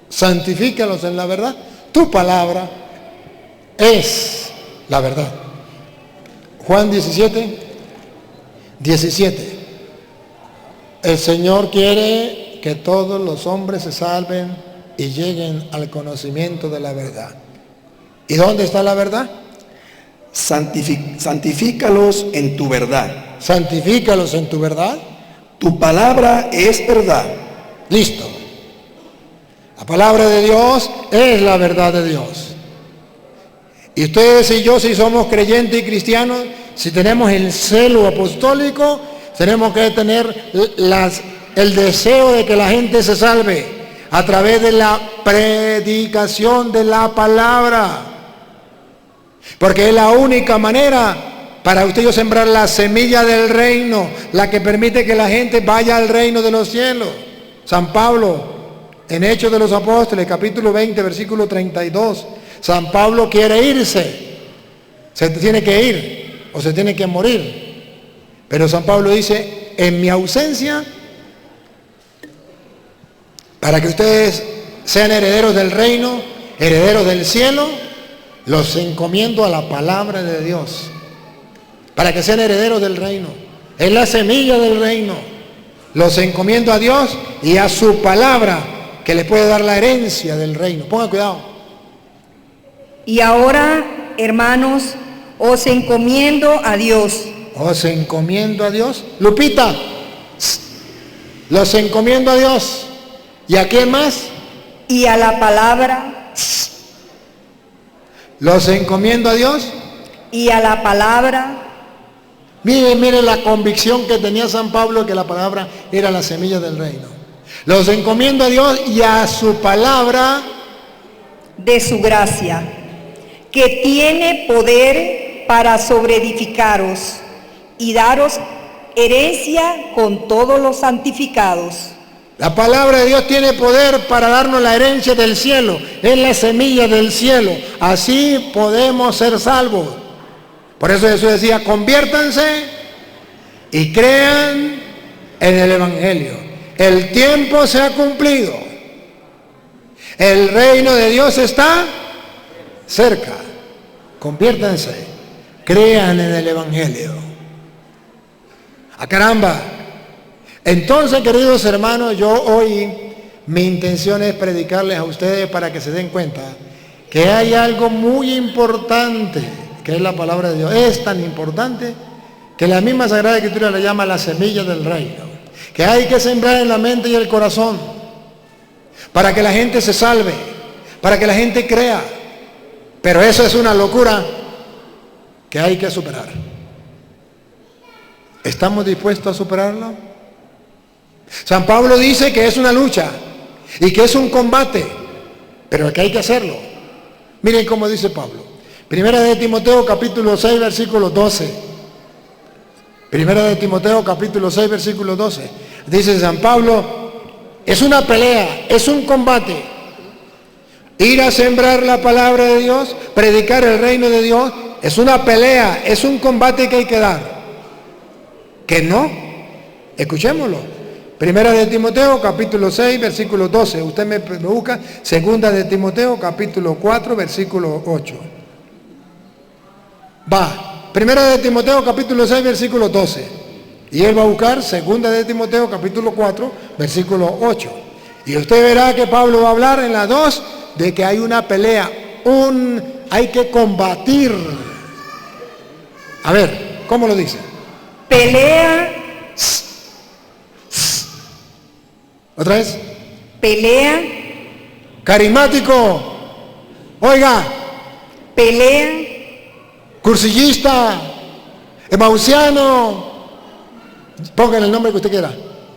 Santifícalos en la verdad. Tu palabra es la verdad. Juan 17, 17. El Señor quiere que todos los hombres se salven y lleguen al conocimiento de la verdad. ¿Y dónde está la verdad? Santifícalos en tu verdad. Santifícalos en tu verdad. Tu palabra es verdad. Listo. La palabra de Dios es la verdad de Dios. Y ustedes y yo, si somos creyentes y cristianos, si tenemos el celo apostólico, tenemos que tener el deseo de que la gente se salve a través de la predicación de la palabra. Porque es la única manera para usted y yo sembrar la semilla del reino, la que permite que la gente vaya al reino de los cielos. San Pablo, en Hechos de los Apóstoles, capítulo 20, versículo 32, San Pablo quiere irse, se tiene que ir o se tiene que morir. Pero San Pablo dice, en mi ausencia, para que ustedes sean herederos del reino, herederos del cielo, los encomiendo a la palabra de Dios, para que sean herederos del reino. Es la semilla del reino. Los encomiendo a Dios y a su palabra, que le puede dar la herencia del reino. Pongan cuidado. Y ahora, hermanos, os encomiendo a Dios. Os encomiendo a Dios. Lupita, los encomiendo a Dios. ¿Y a quién más? Y a la palabra. Los encomiendo a Dios. Y a la palabra. Mire la convicción que tenía San Pablo que la palabra era la semilla del reino. Los encomiendo a Dios y a su palabra de su gracia, que tiene poder para sobreedificaros y daros herencia con todos los santificados. La palabra de Dios tiene poder para darnos la herencia del cielo, es la semilla del cielo. Así podemos ser salvos. Por eso Jesús decía, conviértanse y crean en el Evangelio. El tiempo se ha cumplido. El reino de Dios está cerca. Conviértanse, crean en el Evangelio. ¡Ah, caramba! Entonces, queridos hermanos, yo hoy mi intención es predicarles a ustedes para que se den cuenta que hay algo muy importante, que es la palabra de Dios. Es tan importante que la misma Sagrada Escritura le llama la semilla del reino, que hay que sembrar en la mente y el corazón para que la gente se salve, para que la gente crea. Pero eso es una locura que hay que superar. ¿Estamos dispuestos a superarlo? San Pablo dice que es una lucha y que es un combate, pero que hay que hacerlo. Miren cómo dice Pablo. Primera de Timoteo capítulo 6 versículo 12. Primera de Timoteo capítulo 6 versículo 12. Dice San Pablo, es una pelea, es un combate. Ir a sembrar la palabra de Dios, predicar el reino de Dios, es una pelea, es un combate que hay que dar. ¿Que no? Escuchémoslo. Primera de Timoteo, capítulo 6, versículo 12. Usted me busca. Segunda de Timoteo, capítulo 4, versículo 8. Va. Primera de Timoteo, capítulo 6, versículo 12. Y él va a buscar Segunda de Timoteo, capítulo 4, versículo 8. Y usted verá que Pablo va a hablar en la 2 de que hay una pelea. Hay que combatir. A ver, ¿cómo lo dice? Pelea. ¿Otra vez? Pelea. Carismático. Oiga. Pelea. Cursillista. Emausiano. Póngale el nombre que usted quiera.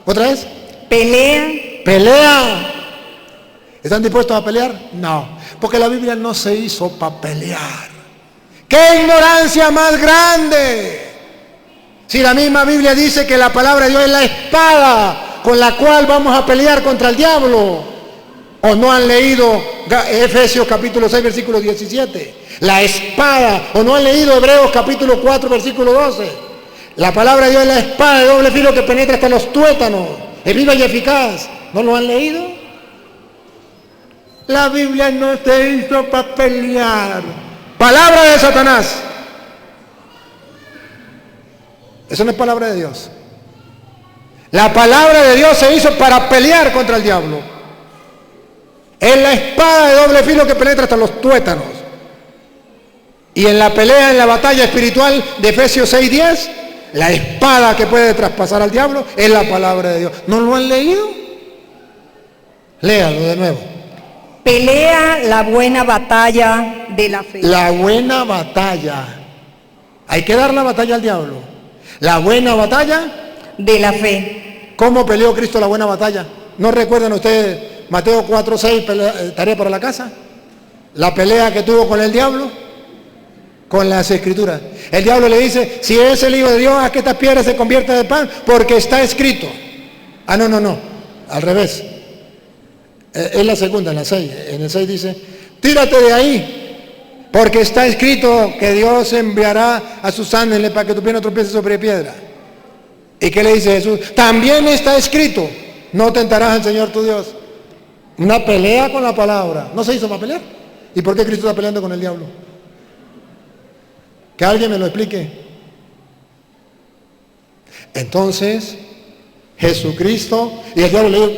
¿Otra vez? Pelea. Pelea. ¿Están dispuestos a pelear? No. Porque la Biblia no se hizo para pelear. ¡Qué ignorancia más grande! Si la misma Biblia dice que la palabra de Dios es la espada con la cual vamos a pelear contra el diablo. ¿O no han leído Efesios capítulo 6 versículo 17? La espada. ¿O no han leído Hebreos capítulo 4 versículo 12? La palabra de Dios es la espada de doble filo que penetra hasta los tuétanos. Es viva y eficaz. ¿No lo han leído? La Biblia no se hizo para pelear. Palabra de Satanás. Eso no es palabra de Dios. La palabra de Dios se hizo para pelear contra el diablo. Es la espada de doble filo que penetra hasta los tuétanos. Y en la pelea, en la batalla espiritual de Efesios 6:10, la espada que puede traspasar al diablo es la palabra de Dios. ¿No lo han leído? Léalo de nuevo. Pelea la buena batalla de la fe. La buena batalla. Hay que dar la batalla al diablo. La buena batalla de la fe. ¿Cómo peleó Cristo la buena batalla? ¿No recuerdan ustedes Mateo 4:6, tarea para la casa? La pelea que tuvo con el diablo, con las escrituras. El diablo le dice, si es el Hijo de Dios, haz que estas piedras se conviertan en pan, porque está escrito. Ah, no, al revés. Es la segunda, en la 6. En el 6 dice, tírate de ahí, porque está escrito que Dios enviará a sus ángeles para que tu pie no tropiece sobre piedra. ¿Y qué le dice Jesús? También está escrito, no tentarás al Señor tu Dios. Una pelea con la palabra. ¿No se hizo para pelear? ¿Y por qué Cristo está peleando con el diablo? Que alguien me lo explique. Entonces, Jesucristo, y el diablo le dijo,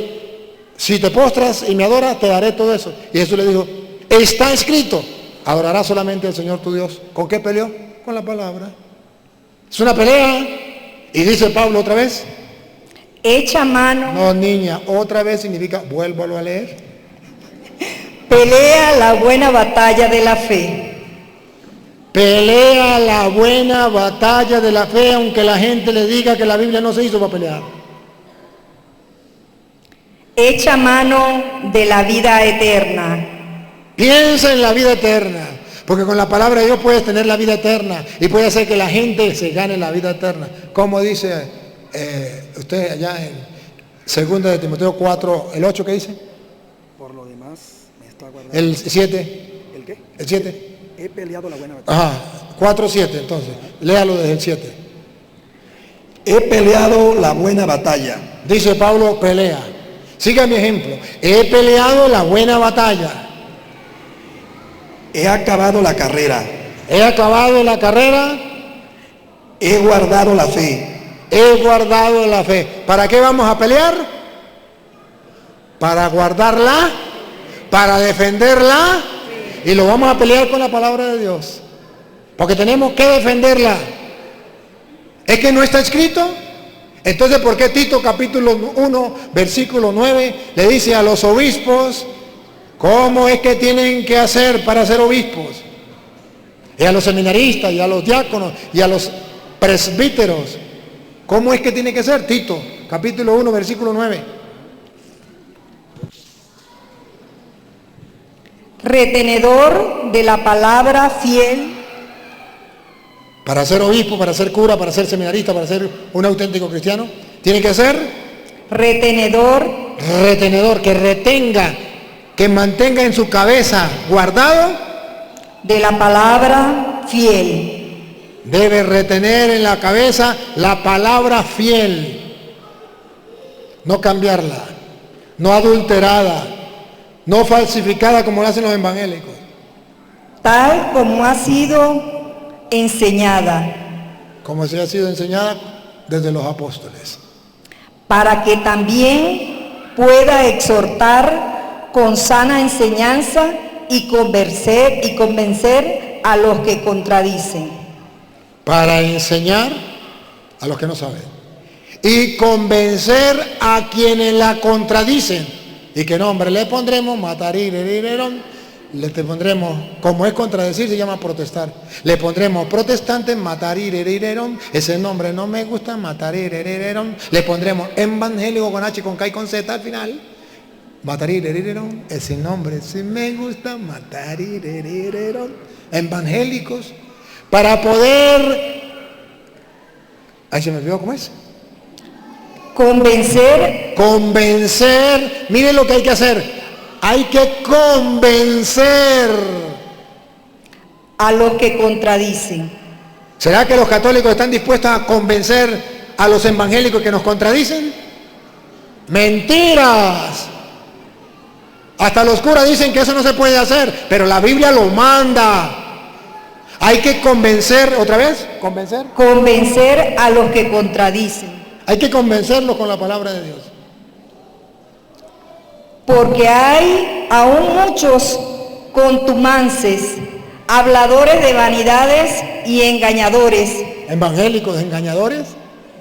si te postras y me adoras, te daré todo eso. Y Jesús le dijo, está escrito, adorarás solamente al Señor tu Dios. ¿Con qué peleó? Con la palabra. Es una pelea. Y dice Pablo otra vez. Echa mano. No, niña, otra vez significa, vuélvalo a leer. Pelea la buena batalla de la fe. Pelea la buena batalla de la fe, aunque la gente le diga que la Biblia no se hizo para pelear. Echa mano de la vida eterna. Piensa en la vida eterna, porque con la palabra de Dios puedes tener la vida eterna y puede hacer que la gente se gane la vida eterna. Como dice usted allá en 2 de Timoteo 4, el 8, ¿qué dice? Por lo demás, me está guardando. El 7. ¿El qué? El 7. He peleado la buena batalla. Ajá, 4, 7, entonces, léalo desde el 7. He peleado la buena batalla. Dice Pablo, pelea. Siga mi ejemplo. He peleado la buena batalla. He acabado la carrera. He acabado la carrera. He guardado la fe. He guardado la fe. ¿Para qué vamos a pelear? Para guardarla, para defenderla, y lo vamos a pelear con la palabra de Dios. Porque tenemos que defenderla. ¿Es que no está escrito? Entonces, ¿por qué Tito capítulo 1, versículo 9, le dice a los obispos cómo es que tienen que hacer para ser obispos? Y a los seminaristas, y a los diáconos, y a los presbíteros. ¿Cómo es que tiene que ser? Tito, capítulo 1, versículo 9. Retenedor de la palabra fiel. Para ser obispo, para ser cura, para ser seminarista, para ser un auténtico cristiano, tiene que ser Retenedor. retenedor, que retenga, que mantenga en su cabeza guardado. De la palabra fiel. Debe retener en la cabeza la palabra fiel, no cambiarla, no adulterada, no falsificada como lo hacen los evangélicos. Tal como ha sido enseñada. Como se ha sido enseñada desde los apóstoles. Para que también pueda exhortar con sana enseñanza y convencer a los que contradicen. Para enseñar a los que no saben y convencer a quienes la contradicen. ¿Y qué nombre le pondremos? Matarirererón. Le pondremos, como es contradecir, se llama protestar. Le pondremos protestante, matarirererón. Ese nombre no me gusta, matarirererón. Le pondremos evangélico con H, con K y con Z al final. Matarirererón. Ese nombre sí me gusta, matarirererón. Evangélicos. Para poder, ahí se me olvidó cómo es. Convencer, miren lo que hay que hacer. Hay que convencer a los que contradicen. ¿Será que los católicos están dispuestos a convencer a los evangélicos que nos contradicen? Mentiras. Hasta los curas dicen que eso no se puede hacer, pero la Biblia lo manda. Hay que convencer, ¿otra vez? ¿Convencer? Convencer a los que contradicen. Hay que convencerlos con la palabra de Dios. Porque hay aún muchos contumaces, habladores de vanidades y engañadores. Evangélicos engañadores.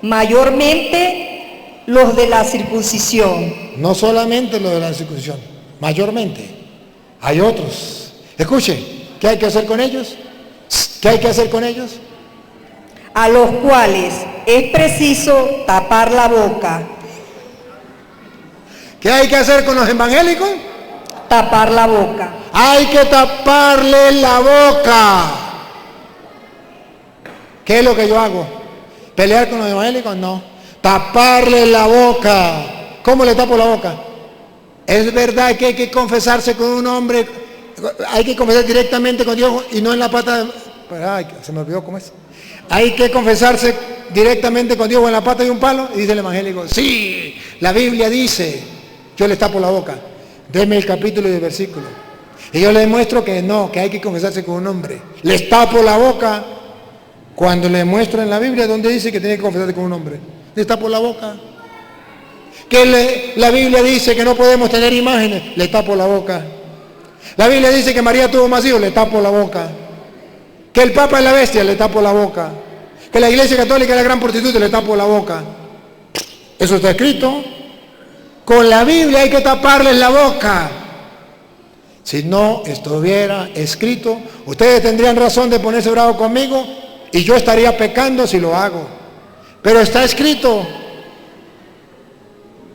Mayormente los de la circuncisión. No solamente los de la circuncisión, mayormente. Hay otros. Escuche, ¿qué hay que hacer con ellos? ¿Qué hay que hacer con ellos? A los cuales es preciso tapar la boca. ¿Qué hay que hacer con los evangélicos? Tapar la boca. Hay que taparle la boca. ¿Qué es lo que yo hago? ¿Pelear con los evangélicos? No. Taparle la boca. ¿Cómo le tapo la boca? Es verdad que hay que confesarse con un hombre, hay que confesar directamente con Dios y no en la pata de... Ay, se me olvidó cómo es. Hay que confesarse directamente con Dios o en la pata de un palo. Y dice el evangélico, sí, la Biblia dice, yo les tapo la boca. Deme el capítulo y el versículo. Y yo les muestro que no, que hay que confesarse con un hombre. Les tapo la boca cuando les muestro en la Biblia donde dice que tiene que confesarse con un hombre. Les tapo la boca. Que la Biblia dice que no podemos tener imágenes, le tapo la boca. La Biblia dice que María tuvo más hijos, le tapo la boca. Que el Papa es la bestia, le tapo la boca. Que la Iglesia Católica es la gran prostituta, le tapo la boca. Eso está escrito. Con la Biblia hay que taparles la boca. Si no estuviera escrito, ustedes tendrían razón de ponerse bravo conmigo y yo estaría pecando si lo hago. Pero está escrito.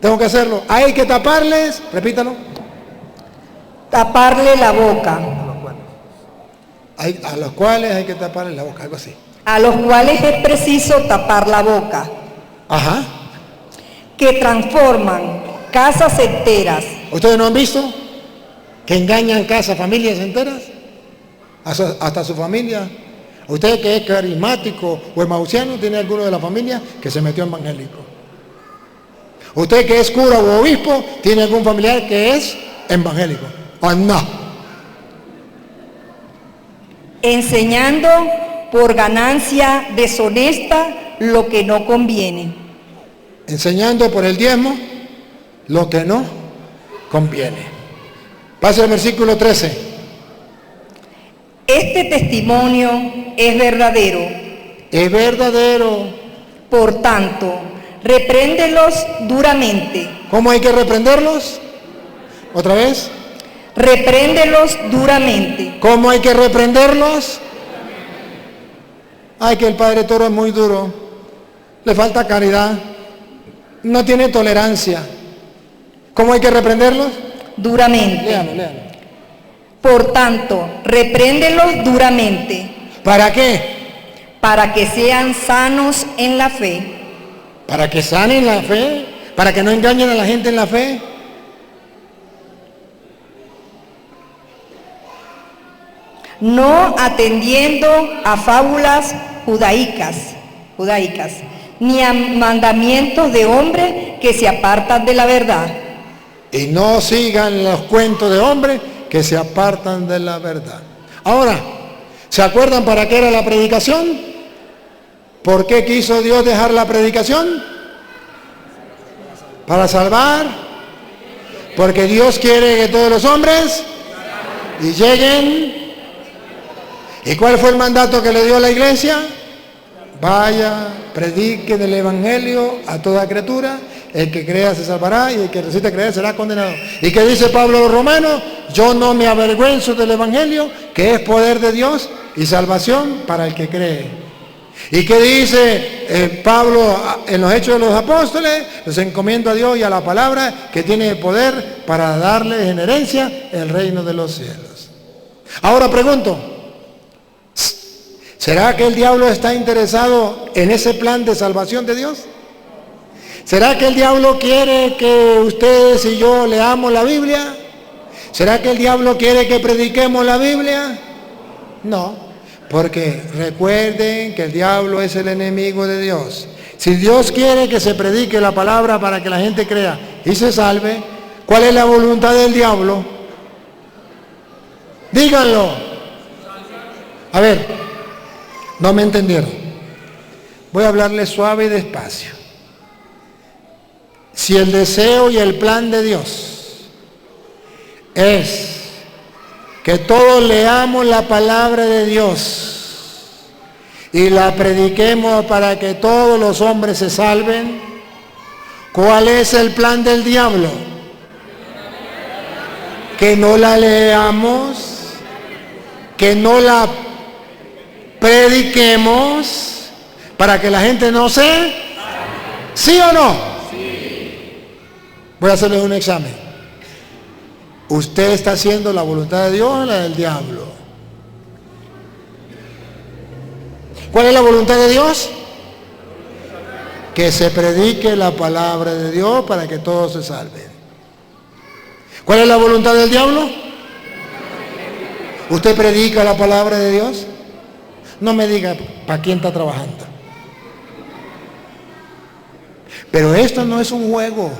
Tengo que hacerlo. Hay que taparles, repítalo. Taparle la boca. A los cuales hay que taparles la boca, algo así. A los cuales es preciso tapar la boca. Ajá. Que transforman casas enteras. ¿Ustedes no han visto que engañan casas, familias enteras? Hasta su familia. Usted que es carismático o emausiano, tiene alguno de la familia que se metió en evangélico. Usted que es cura o obispo, tiene algún familiar que es evangélico. ¿O no? Enseñando por ganancia deshonesta lo que no conviene. Enseñando por el diezmo lo que no conviene. Pase al versículo 13. Este testimonio es verdadero. Es verdadero. Por tanto, repréndelos duramente. ¿Cómo hay que reprenderlos? ¿Otra vez? Repréndelos duramente. ¿Cómo hay que reprenderlos? Ay, que el Padre Toro es muy duro. Le falta caridad. No tiene tolerancia. ¿Cómo hay que reprenderlos? Duramente. Léalo. Por tanto, repréndelos duramente. ¿Para qué? Para que sean sanos en la fe. Para que sanen la fe. Para que no engañen a la gente en la fe. No atendiendo a fábulas judaicas, ni a mandamientos de hombres que se apartan de la verdad. Y no sigan los cuentos de hombres que se apartan de la verdad. Ahora, ¿se acuerdan para qué era la predicación? ¿Por qué quiso Dios dejar la predicación? Para salvar. Porque Dios quiere que todos los hombres y lleguen. ¿Y cuál fue el mandato que le dio a la iglesia? Vaya, prediquen el evangelio a toda criatura. El que crea se salvará y el que resiste creer será condenado. ¿Y qué dice Pablo a los romanos? Yo no me avergüenzo del evangelio, que es poder de Dios y salvación para el que cree. ¿Y qué dice Pablo en los Hechos de los Apóstoles? Les encomiendo a Dios y a la palabra que tiene el poder para darles en herencia el reino de los cielos. Ahora pregunto, ¿será que el diablo está interesado en ese plan de salvación de Dios? ¿Será que el diablo quiere que ustedes y yo leamos la Biblia? ¿Será que el diablo quiere que prediquemos la Biblia? No, porque recuerden que el diablo es el enemigo de Dios. Si Dios quiere que se predique la palabra para que la gente crea y se salve, ¿cuál es la voluntad del diablo? Díganlo. A ver, no me entendieron. Voy a hablarles suave y despacio. Si el deseo y el plan de Dios es que todos leamos la palabra de Dios y la prediquemos para que todos los hombres se salven, ¿cuál es el plan del diablo? Que no la leamos, que no la prediquemos para que la gente no se... ¿Sí o no? Voy a hacerles un examen. ¿Usted está haciendo la voluntad de Dios o la del diablo? ¿Cuál es la voluntad de Dios? Que se predique la palabra de Dios para que todos se salven. ¿Cuál es la voluntad del diablo? ¿Usted predica la palabra de Dios? No me diga para quién está trabajando. Pero esto no es un juego.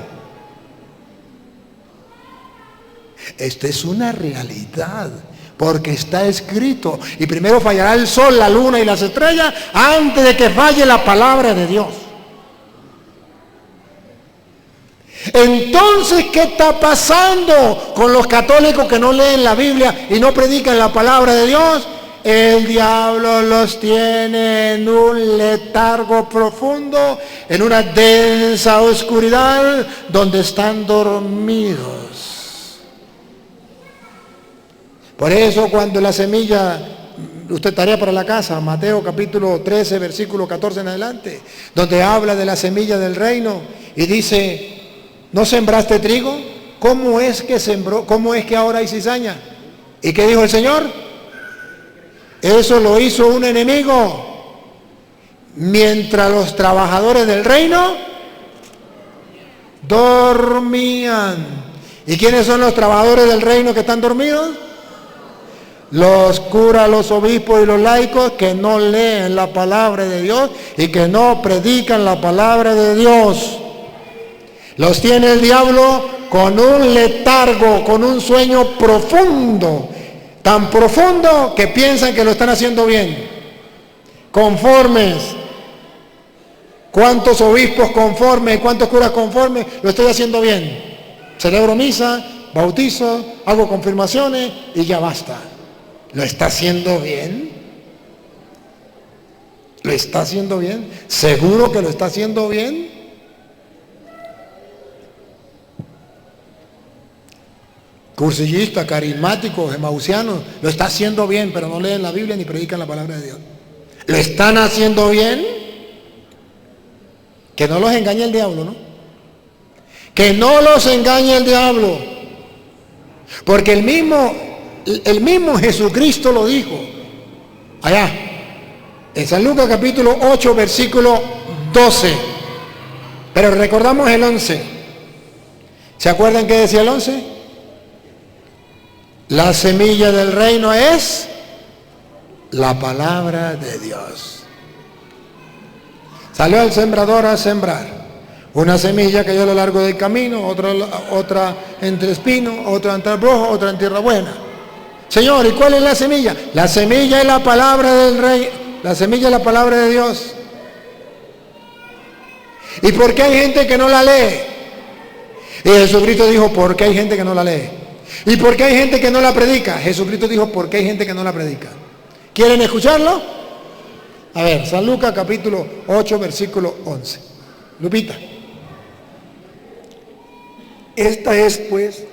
Esto es una realidad, porque está escrito. Y primero fallará el sol, la luna y las estrellas antes de que falle la palabra de Dios. Entonces, ¿qué está pasando con los católicos que no leen la Biblia y no predican la palabra de Dios? El diablo los tiene en un letargo profundo, en una densa oscuridad donde están dormidos. Por eso cuando la semilla, usted tarea para la casa, Mateo capítulo 13, versículo 14 en adelante, donde habla de la semilla del reino y dice, ¿no sembraste trigo? ¿Cómo es que sembró? ¿Cómo es que ahora hay cizaña? ¿Y qué dijo el Señor? Eso lo hizo un enemigo. Mientras los trabajadores del reino dormían. ¿Y quiénes son los trabajadores del reino que están dormidos? Los curas, los obispos y los laicos que no leen la palabra de Dios y que no predican la palabra de Dios. Los tiene el diablo con un letargo, con un sueño profundo, tan profundo que piensan que lo están haciendo bien. Conformes. ¿Cuántos obispos conformes? ¿Cuántos curas conformes? Lo estoy haciendo bien. Celebro misa, bautizo, hago confirmaciones y ya basta. ¿Lo está haciendo bien? ¿Lo está haciendo bien? ¿Seguro que lo está haciendo bien? Cursillista, carismático, emausiano, lo está haciendo bien, pero no leen la Biblia ni predican la palabra de Dios. ¿Lo están haciendo bien? Que no los engañe el diablo, ¿no? Que no los engañe el diablo. Porque el mismo Jesucristo lo dijo. Allá, en San Lucas capítulo 8, versículo 12. Pero recordamos el 11. ¿Se acuerdan qué decía el 11? La semilla del reino es la palabra de Dios. Salió el sembrador a sembrar. Una semilla cayó a lo largo del camino, otra entre espinos, otra entre brojo, otra en tierra buena. Señor, ¿y cuál es la semilla? La semilla es la palabra del rey, la semilla es la palabra de Dios. ¿Y por qué hay gente que no la lee? Y Jesucristo dijo, ¿por qué hay gente que no la lee? ¿Y por qué hay gente que no la predica? Jesucristo dijo, ¿por qué hay gente que no la predica? ¿Quieren escucharlo? A ver, San Lucas capítulo 8, versículo 11. Lupita. Esta es pues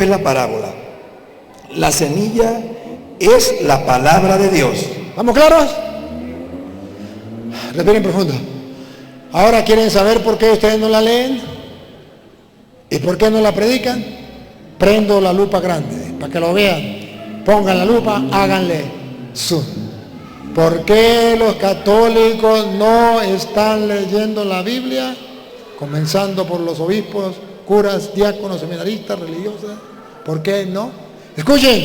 la parábola. La semilla es la palabra de Dios. ¿Estamos claros? Respiren profundo. Ahora quieren saber por qué ustedes no la leen y por qué no la predican. Prendo la lupa grande para que lo vean. Pongan la lupa, háganle zoom. ¿Por qué los católicos no están leyendo la Biblia? Comenzando por los obispos, curas, diáconos, seminaristas, religiosas. ¿Por qué no? Escuchen.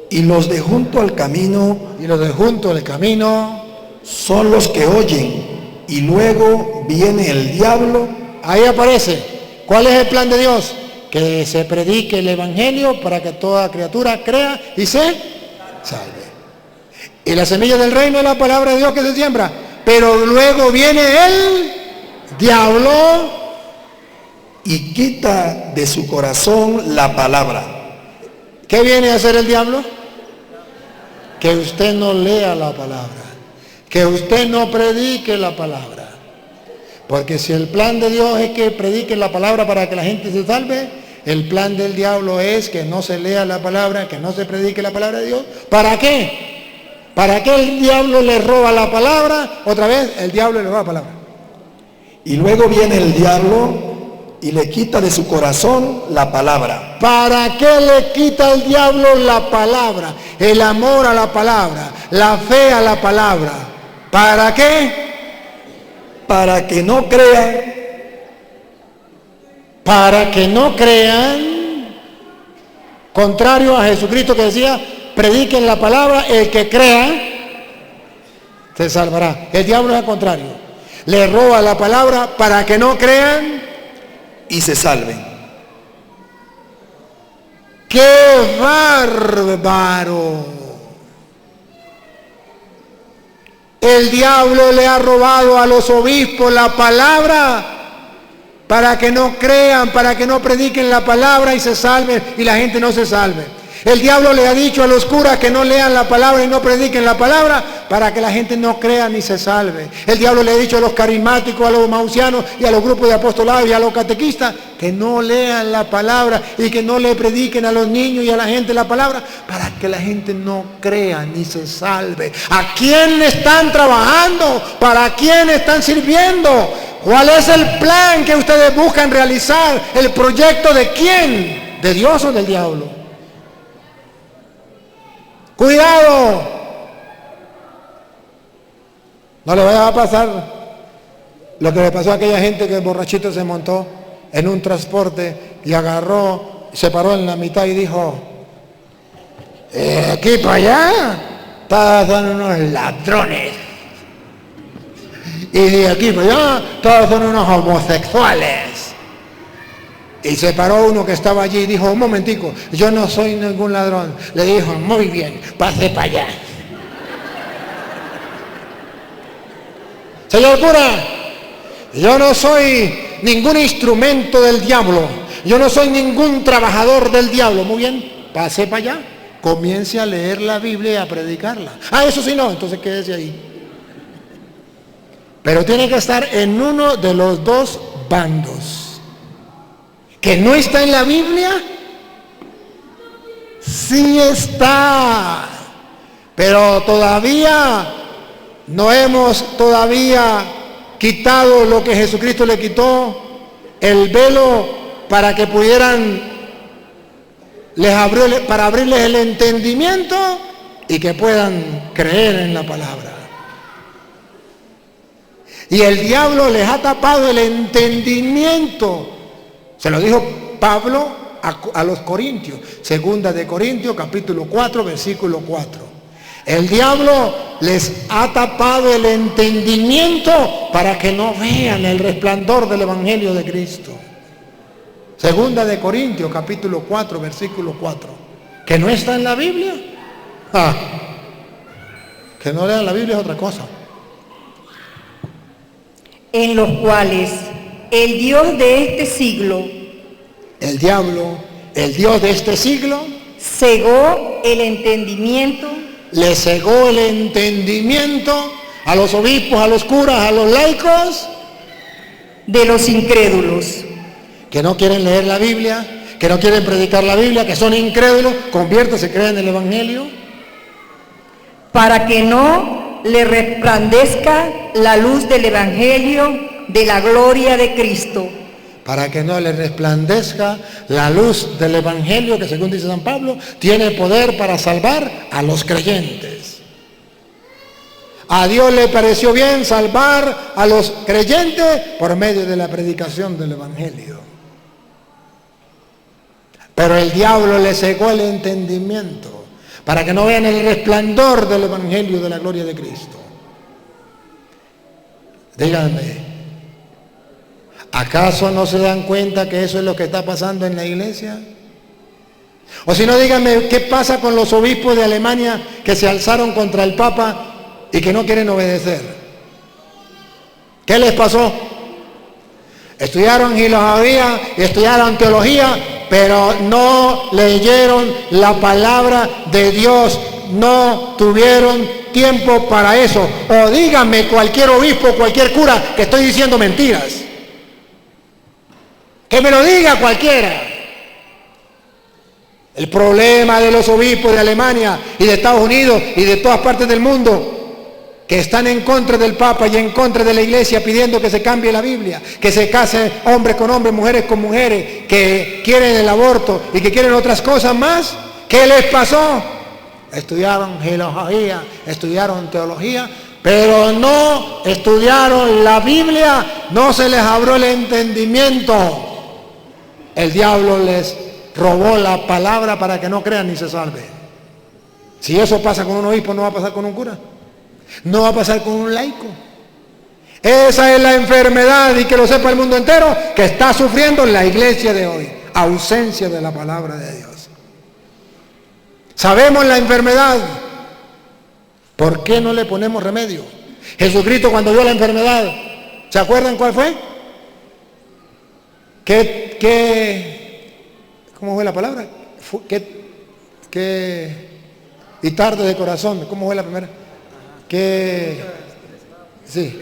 Y los de junto al camino. Y los de junto al camino. Son los que oyen. Y luego viene el diablo. Ahí aparece. ¿Cuál es el plan de Dios? Que se predique el evangelio para que toda criatura crea y se salve. Y la semilla del reino es la palabra de Dios que se siembra. Pero luego viene el diablo y quita de su corazón la palabra. ¿Qué viene a hacer el diablo? Que usted no lea la palabra. Que usted no predique la palabra. Porque si el plan de Dios es que predique la palabra para que la gente se salve, el plan del diablo es que no se lea la palabra, que no se predique la palabra de Dios. ¿Para qué? ¿Para qué el diablo le roba la palabra? Otra vez, el diablo le roba la palabra. Y luego viene el diablo y le quita de su corazón la palabra. ¿Para qué le quita el diablo la palabra? El amor a la palabra, la fe a la palabra. ¿Para qué? Para que no crean. Para que no crean. Contrario a Jesucristo que decía, prediquen la palabra, el que crea se salvará. El diablo es al contrario. Le roba la palabra para que no crean y se salven. ¡Qué bárbaro! El diablo le ha robado a los obispos la palabra para que no crean, para que no prediquen la palabra y se salven y la gente no se salve. El diablo le ha dicho a los curas que no lean la palabra y no prediquen la palabra para que la gente no crea ni se salve. El diablo le ha dicho a los carismáticos, a los mausianos y a los grupos de apostolado y a los catequistas que no lean la palabra y que no le prediquen a los niños y a la gente la palabra para que la gente no crea ni se salve. ¿A quién están trabajando? ¿Para quién están sirviendo? ¿Cuál es el plan que ustedes buscan realizar? ¿El proyecto de quién? ¿De Dios o del diablo? Cuidado, no le vaya a pasar lo que le pasó a aquella gente que el borrachito se montó en un transporte y agarró, se paró en la mitad y dijo, aquí para allá todos son unos ladrones y de aquí para allá todos son unos homosexuales. Y se paró uno que estaba allí y dijo, un momentico, yo no soy ningún ladrón. Le dijo, muy bien, pase para allá. Señor cura, yo no soy ningún instrumento del diablo. Yo no soy ningún trabajador del diablo. Muy bien, pase para allá. Comience a leer la Biblia y a predicarla. Ah, eso sí no, entonces quédese ahí. Pero tiene que estar en uno de los dos bandos. ¿Que no está en la Biblia? Sí está. Pero todavía no hemos quitado lo que Jesucristo le quitó, el velo para que pudieran, para abrirles el entendimiento y que puedan creer en la palabra. Y el diablo les ha tapado el entendimiento. Se lo dijo Pablo a los Corintios, 2 de Corintios, capítulo 4, versículo 4. El diablo les ha tapado el entendimiento para que no vean el resplandor del Evangelio de Cristo. 2 de Corintios, capítulo 4, versículo 4. ¿Que no está en la Biblia? Que no lean la Biblia es otra cosa. En los cuales el Dios de este siglo, el diablo, el Dios de este siglo, cegó el entendimiento, le cegó el entendimiento a los obispos, a los curas, a los laicos, de los incrédulos, que no quieren leer la Biblia, que no quieren predicar la Biblia, que son incrédulos, conviértanse, crean en el Evangelio, para que no le resplandezca la luz del Evangelio de la gloria de Cristo. Para que no le resplandezca la luz del Evangelio que, según dice San Pablo, tiene poder para salvar a los creyentes. A Dios le pareció bien salvar a los creyentes por medio de la predicación del Evangelio. Pero el diablo le cegó el entendimiento para que no vean el resplandor del Evangelio de la gloria de Cristo. Díganme, ¿acaso no se dan cuenta que eso es lo que está pasando en la iglesia? O si no, díganme, ¿qué pasa con los obispos de Alemania que se alzaron contra el Papa y que no quieren obedecer? ¿Qué les pasó? Estudiaron filosofía y estudiaron teología, pero no leyeron la palabra de Dios, no tuvieron tiempo para eso. O díganme cualquier obispo, cualquier cura que estoy diciendo mentiras. Que me lo diga cualquiera. El problema de los obispos de Alemania y de Estados Unidos y de todas partes del mundo que están en contra del Papa y en contra de la Iglesia pidiendo que se cambie la Biblia, que se case hombres con hombres, mujeres con mujeres, que quieren el aborto y que quieren otras cosas más. ¿Qué les pasó? Estudiaron filosofía, estudiaron teología, pero no estudiaron la Biblia, no se les abrió el entendimiento. El diablo les robó la palabra para que no crean ni se salven. Si eso pasa con un obispo, no va a pasar con un cura. No va a pasar con un laico. Esa es la enfermedad, y que lo sepa el mundo entero, que está sufriendo la iglesia de hoy. Ausencia de la palabra de Dios. Sabemos la enfermedad. ¿Por qué no le ponemos remedio? Jesucristo, cuando vio la enfermedad, ¿se acuerdan cuál fue? ¿Cómo fue la palabra? y tardos de corazón. ¿Cómo fue la primera? Sí.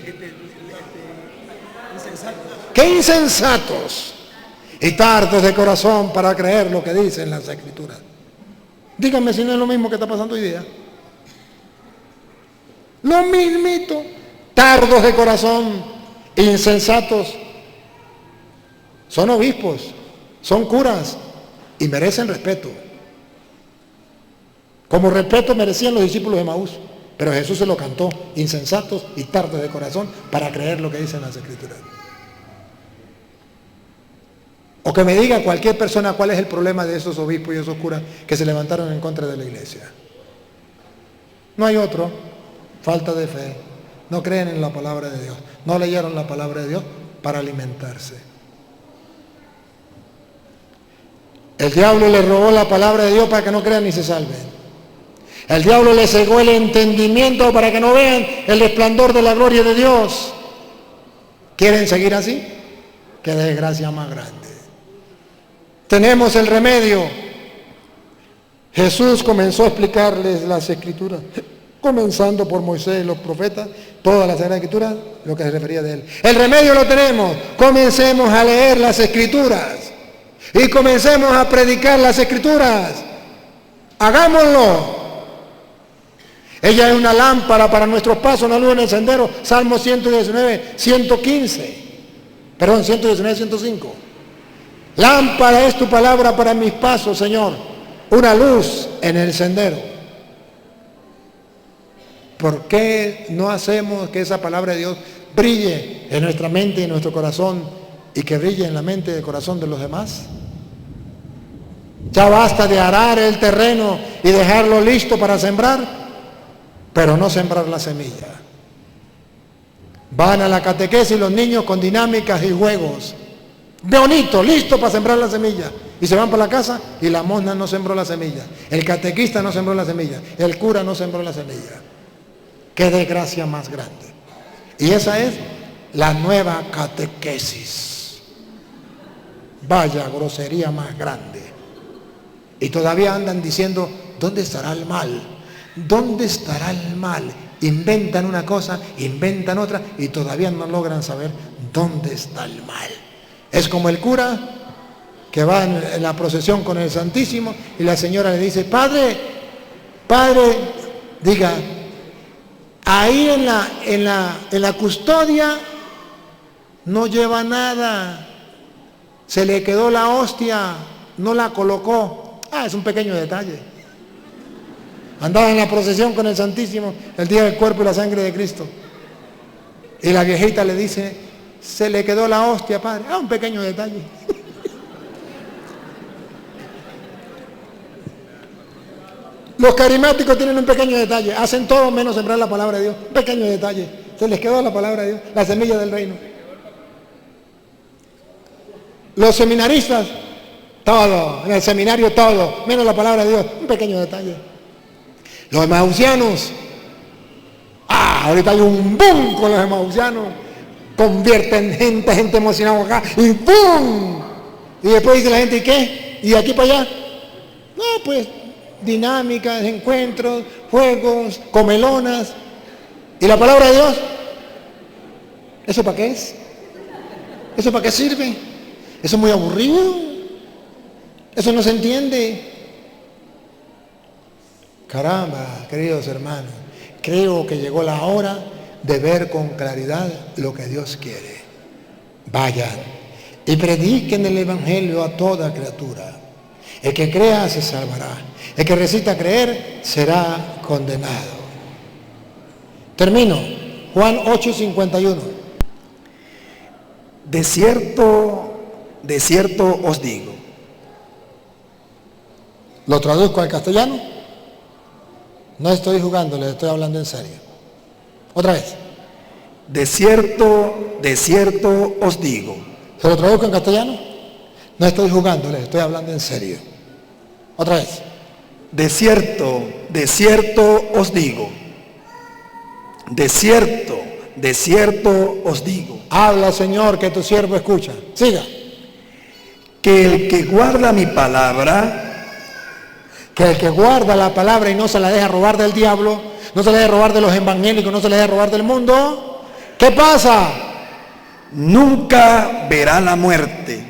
Qué insensatos y tardos de corazón para creer lo que dicen las Escrituras. Díganme si no es lo mismo que está pasando hoy día. Lo mismito. Tardos de corazón, insensatos. Son obispos, son curas y merecen respeto. Como respeto merecían los discípulos de Maús, pero Jesús se lo cantó, insensatos y tardos de corazón para creer lo que dicen las Escrituras. O que me diga cualquier persona cuál es el problema de esos obispos y esos curas que se levantaron en contra de la iglesia. No hay otro, falta de fe. No creen en la palabra de Dios, no leyeron la palabra de Dios para alimentarse. El diablo le robó la palabra de Dios para que no crean ni se salven. El diablo le cegó el entendimiento para que no vean el resplandor de la gloria de Dios. ¿Quieren seguir así? Qué desgracia más grande. Tenemos el remedio. Jesús comenzó a explicarles las Escrituras, comenzando por Moisés y los profetas, toda la Sagrada Escritura, lo que se refería de él. El remedio lo tenemos. Comencemos a leer las Escrituras y comencemos a predicar las Escrituras. Hagámoslo. Ella es una lámpara para nuestros pasos, una luz en el sendero. Salmo 119, 115. Perdón, 119, 105. Lámpara es tu palabra para mis pasos, Señor. Una luz en el sendero. ¿Por qué no hacemos que esa palabra de Dios brille en nuestra mente y en nuestro corazón y que brille en la mente y el corazón de los demás? Ya basta de arar el terreno y dejarlo listo para sembrar, pero no sembrar la semilla. Van a la catequesis los niños con dinámicas y juegos. Bonito, listo para sembrar la semilla. Y se van para la casa y la mosna no sembró la semilla. El catequista no sembró la semilla. El cura no sembró la semilla. Qué desgracia más grande. Y esa es la nueva catequesis. Vaya grosería más grande. Y todavía andan diciendo, ¿dónde estará el mal? ¿Dónde estará el mal? Inventan una cosa, inventan otra y todavía no logran saber dónde está el mal. Es como el cura que va en la procesión con el Santísimo y la señora le dice, Padre, diga, ahí en la custodia no lleva nada, se le quedó la hostia, no la colocó. Es un pequeño detalle. Andaba en la procesión con el Santísimo el día del cuerpo y la sangre de Cristo. Y la viejita le dice, se le quedó la hostia, padre. Un pequeño detalle. Los carismáticos tienen un pequeño detalle. Hacen todo menos sembrar la palabra de Dios. Un pequeño detalle. Se les quedó la palabra de Dios, la semilla del reino. Los seminaristas, todo. En el seminario todo, menos la palabra de Dios. Un pequeño detalle. Los emausianos, ahorita hay un boom con los emausianos, convierten gente emocionada acá, y ¡pum! Y después dice la gente, ¿y qué? ¿Y de aquí para allá? No, pues, dinámicas, encuentros, juegos, comelonas. ¿Y la palabra de Dios? ¿Eso para qué es? ¿Eso para qué sirve? Eso es muy aburrido. Eso no se entiende. Caramba, queridos hermanos, creo que llegó la hora de ver con claridad lo que Dios quiere. Vayan y prediquen el Evangelio a toda criatura. El que crea se salvará. El que resista creer será condenado. Termino. Juan 8:51. De cierto os digo. ¿Lo traduzco al castellano? No estoy jugando, les estoy hablando en serio. Otra vez. De cierto os digo. ¿Se lo traduzco en castellano? No estoy jugando, les estoy hablando en serio. Otra vez. De cierto os digo. De cierto os digo. Habla, Señor, que tu siervo escucha. Siga. Que el que guarda mi palabra Que el que guarda la palabra y no se la deja robar del diablo, no se la deja robar de los evangélicos, no se la deja robar del mundo, ¿qué pasa? Nunca verá la muerte.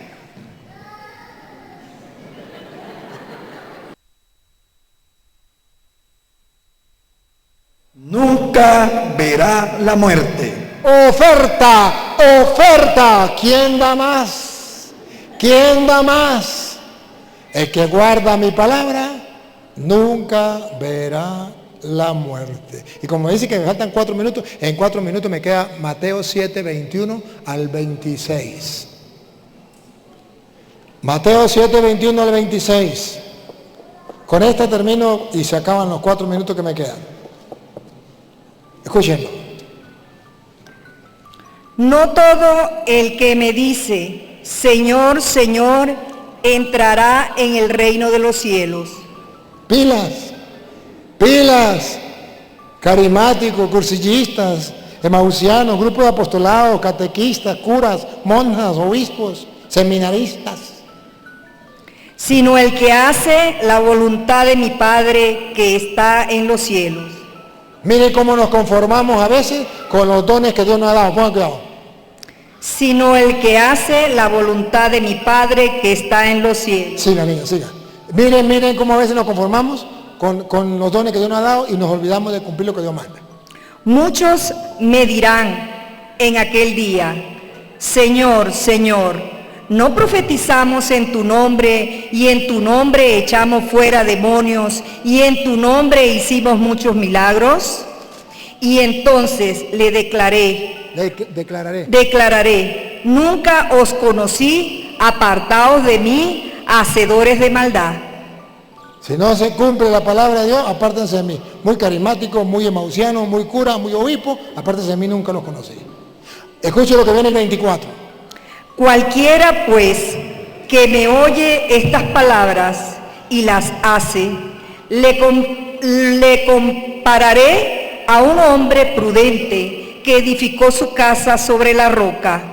Nunca verá la muerte. Oferta, oferta. ¿Quién da más? ¿Quién da más? El que guarda mi palabra nunca verá la muerte. Y como dice que me faltan 4 minutos, en 4 minutos me queda Mateo 7, 21 al 26. Mateo 7, 21 al 26. Con esta termino y se acaban los 4 minutos que me quedan. Escúchenlo. No todo el que me dice, Señor, Señor, entrará en el reino de los cielos. Pilas, pilas, carismáticos, cursillistas, emausianos, grupos de apostolados, catequistas, curas, monjas, obispos, seminaristas. Sino el que hace la voluntad de mi Padre que está en los cielos. Miren cómo nos conformamos a veces con los dones que Dios nos ha dado. Pongan cuidado. Sino el que hace la voluntad de mi Padre que está en los cielos. Siga, niña, siga. Miren cómo a veces nos conformamos con los dones que Dios nos ha dado y nos olvidamos de cumplir lo que Dios manda. Muchos me dirán en aquel día, Señor, Señor, ¿no profetizamos en tu nombre y en tu nombre echamos fuera demonios y en tu nombre hicimos muchos milagros? Y entonces le declararé, nunca os conocí, apartaos de mí, hacedores de maldad. Si no se cumple la palabra de Dios, apártense de mí. Muy carismático, muy emausiano, muy cura, muy obispo, apártense de mí, nunca los conocí. Escuche lo que viene el 24. Cualquiera, pues, que me oye estas palabras y las hace, le compararé a un hombre prudente que edificó su casa sobre la roca.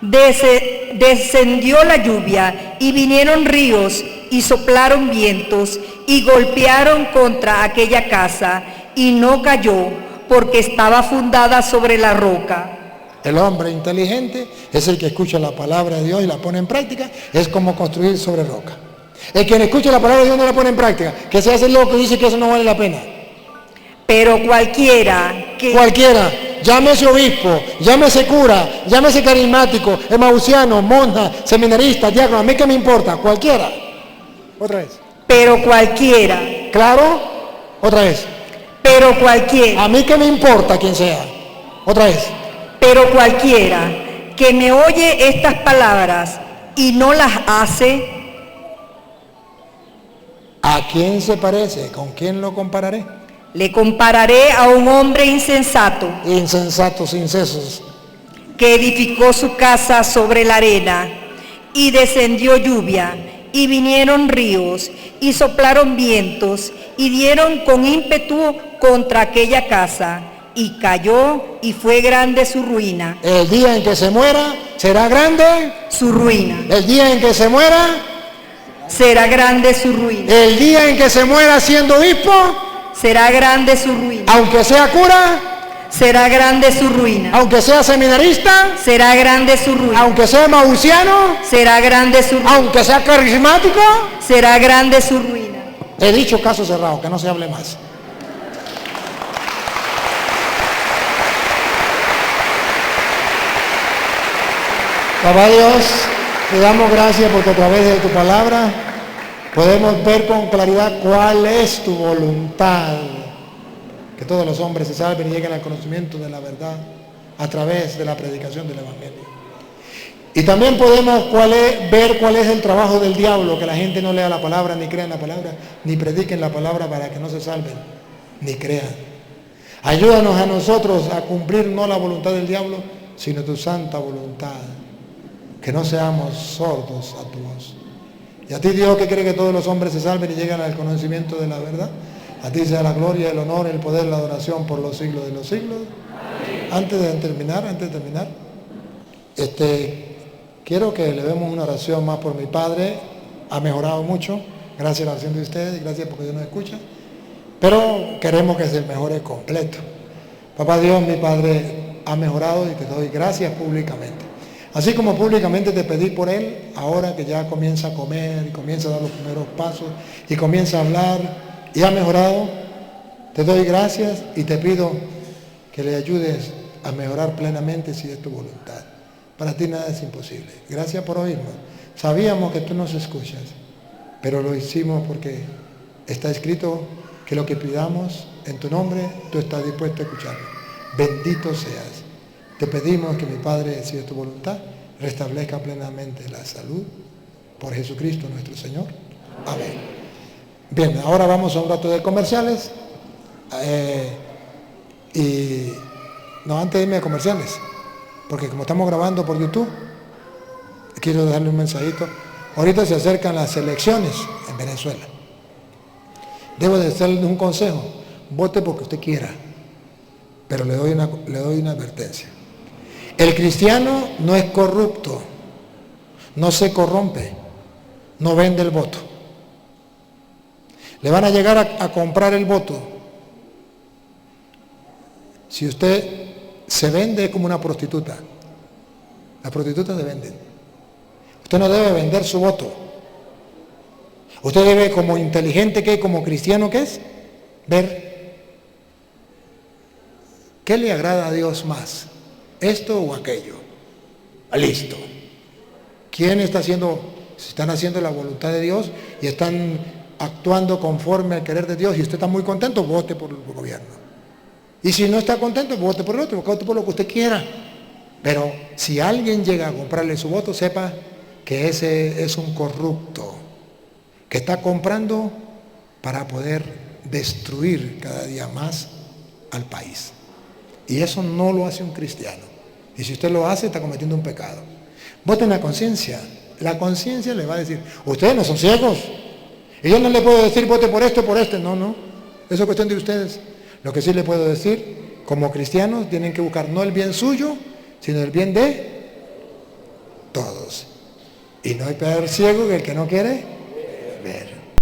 Descendió la lluvia y vinieron ríos y soplaron vientos y golpearon contra aquella casa y no cayó porque estaba fundada sobre la roca. El hombre inteligente es el que escucha la palabra de Dios y la pone en práctica. Es como construir sobre roca. El que no escucha la palabra de Dios no la pone en práctica, que se hace loco y dice que eso no vale la pena. Pero cualquiera, llámese obispo, llámese cura, llámese carismático, emausiano, monja, seminarista, diácono, a mí que me importa, cualquiera. Otra vez. Pero cualquiera. ¿Claro? Otra vez. Pero cualquiera. A mí que me importa quién sea. Otra vez. Pero cualquiera que me oye estas palabras y no las hace, ¿a quién se parece? ¿Con quién lo compararé? le compararé a un hombre insensato, Insensatos, incesos, que edificó su casa sobre la arena, y descendió lluvia, y vinieron ríos, y soplaron vientos, y dieron con ímpetu contra aquella casa, y cayó, y fue grande su ruina. El día en que se muera, será grande Su ruina. el día en que se muera, Será grande su ruina. el día en que se muera siendo obispo, Será grande su ruina. aunque sea cura, Será grande su ruina. aunque sea seminarista, Será grande su ruina. aunque sea mausiano, Será grande su ruina. aunque sea carismático. Será grande su ruina. He dicho caso cerrado, que no se hable más. Papá Dios, te damos gracias porque a través de tu palabra podemos ver con claridad cuál es tu voluntad. Que todos los hombres se salven y lleguen al conocimiento de la verdad a través de la predicación del Evangelio. Y también podemos ver cuál es el trabajo del diablo, que la gente no lea la palabra, ni crea en la palabra, ni prediquen la palabra para que no se salven, ni crean. Ayúdanos a nosotros a cumplir no la voluntad del diablo, sino tu santa voluntad. Que no seamos sordos a tu voz. Y a ti, Dios, que quiere que todos los hombres se salven y lleguen al conocimiento de la verdad, a ti sea la gloria, el honor, el poder, la adoración por los siglos de los siglos. Amén. Antes de terminar, quiero que le demos una oración más por mi padre. Ha mejorado mucho, Gracias a la oración de ustedes, gracias porque Dios nos escucha. Pero queremos que se mejore completo. Papá Dios, mi Padre ha mejorado y te doy gracias públicamente. Así como públicamente te pedí por él, ahora que ya comienza a comer y comienza a dar los primeros pasos y comienza a hablar y ha mejorado, te doy gracias y te pido que le ayudes a mejorar plenamente si es tu voluntad. Para ti nada es imposible. Gracias por oírnos. Sabíamos que tú nos escuchas, pero lo hicimos porque está escrito que lo que pidamos en tu nombre, tú estás dispuesto a escucharlo. Bendito seas. Te pedimos que mi Padre, si es tu voluntad, restablezca plenamente la salud por Jesucristo nuestro Señor. Amén. Bien, ahora vamos a un rato de comerciales. Antes de irme a comerciales, porque como estamos grabando por YouTube, quiero darle un mensajito. Ahorita se acercan las elecciones en Venezuela. Debo de darle un consejo. Vote porque usted quiera, pero le doy una advertencia. El cristiano no es corrupto, no se corrompe, no vende el voto. Le van a llegar a comprar el voto. Si usted se vende como una prostituta, las prostitutas se venden. Usted no debe vender su voto. Usted debe, como inteligente que es, como cristiano que es, ver qué le agrada a Dios más, esto o aquello. Listo. ¿Quién está haciendo? Si están haciendo la voluntad de Dios y están actuando conforme al querer de Dios y usted está muy contento, vote por el gobierno. Y si no está contento, vote por el otro, vote por lo que usted quiera. Pero si alguien llega a comprarle su voto, sepa que ese es un corrupto, que está comprando para poder destruir cada día más al país. Y eso no lo hace un cristiano. Y si usted lo hace, está cometiendo un pecado. Vote en la conciencia. La conciencia le va a decir, ustedes no son ciegos. Y yo no le puedo decir, vote por esto, por este. No. Eso es cuestión de ustedes. Lo que sí le puedo decir, como cristianos, tienen que buscar no el bien suyo, sino el bien de todos. Y no hay peor ciego que el que no quiere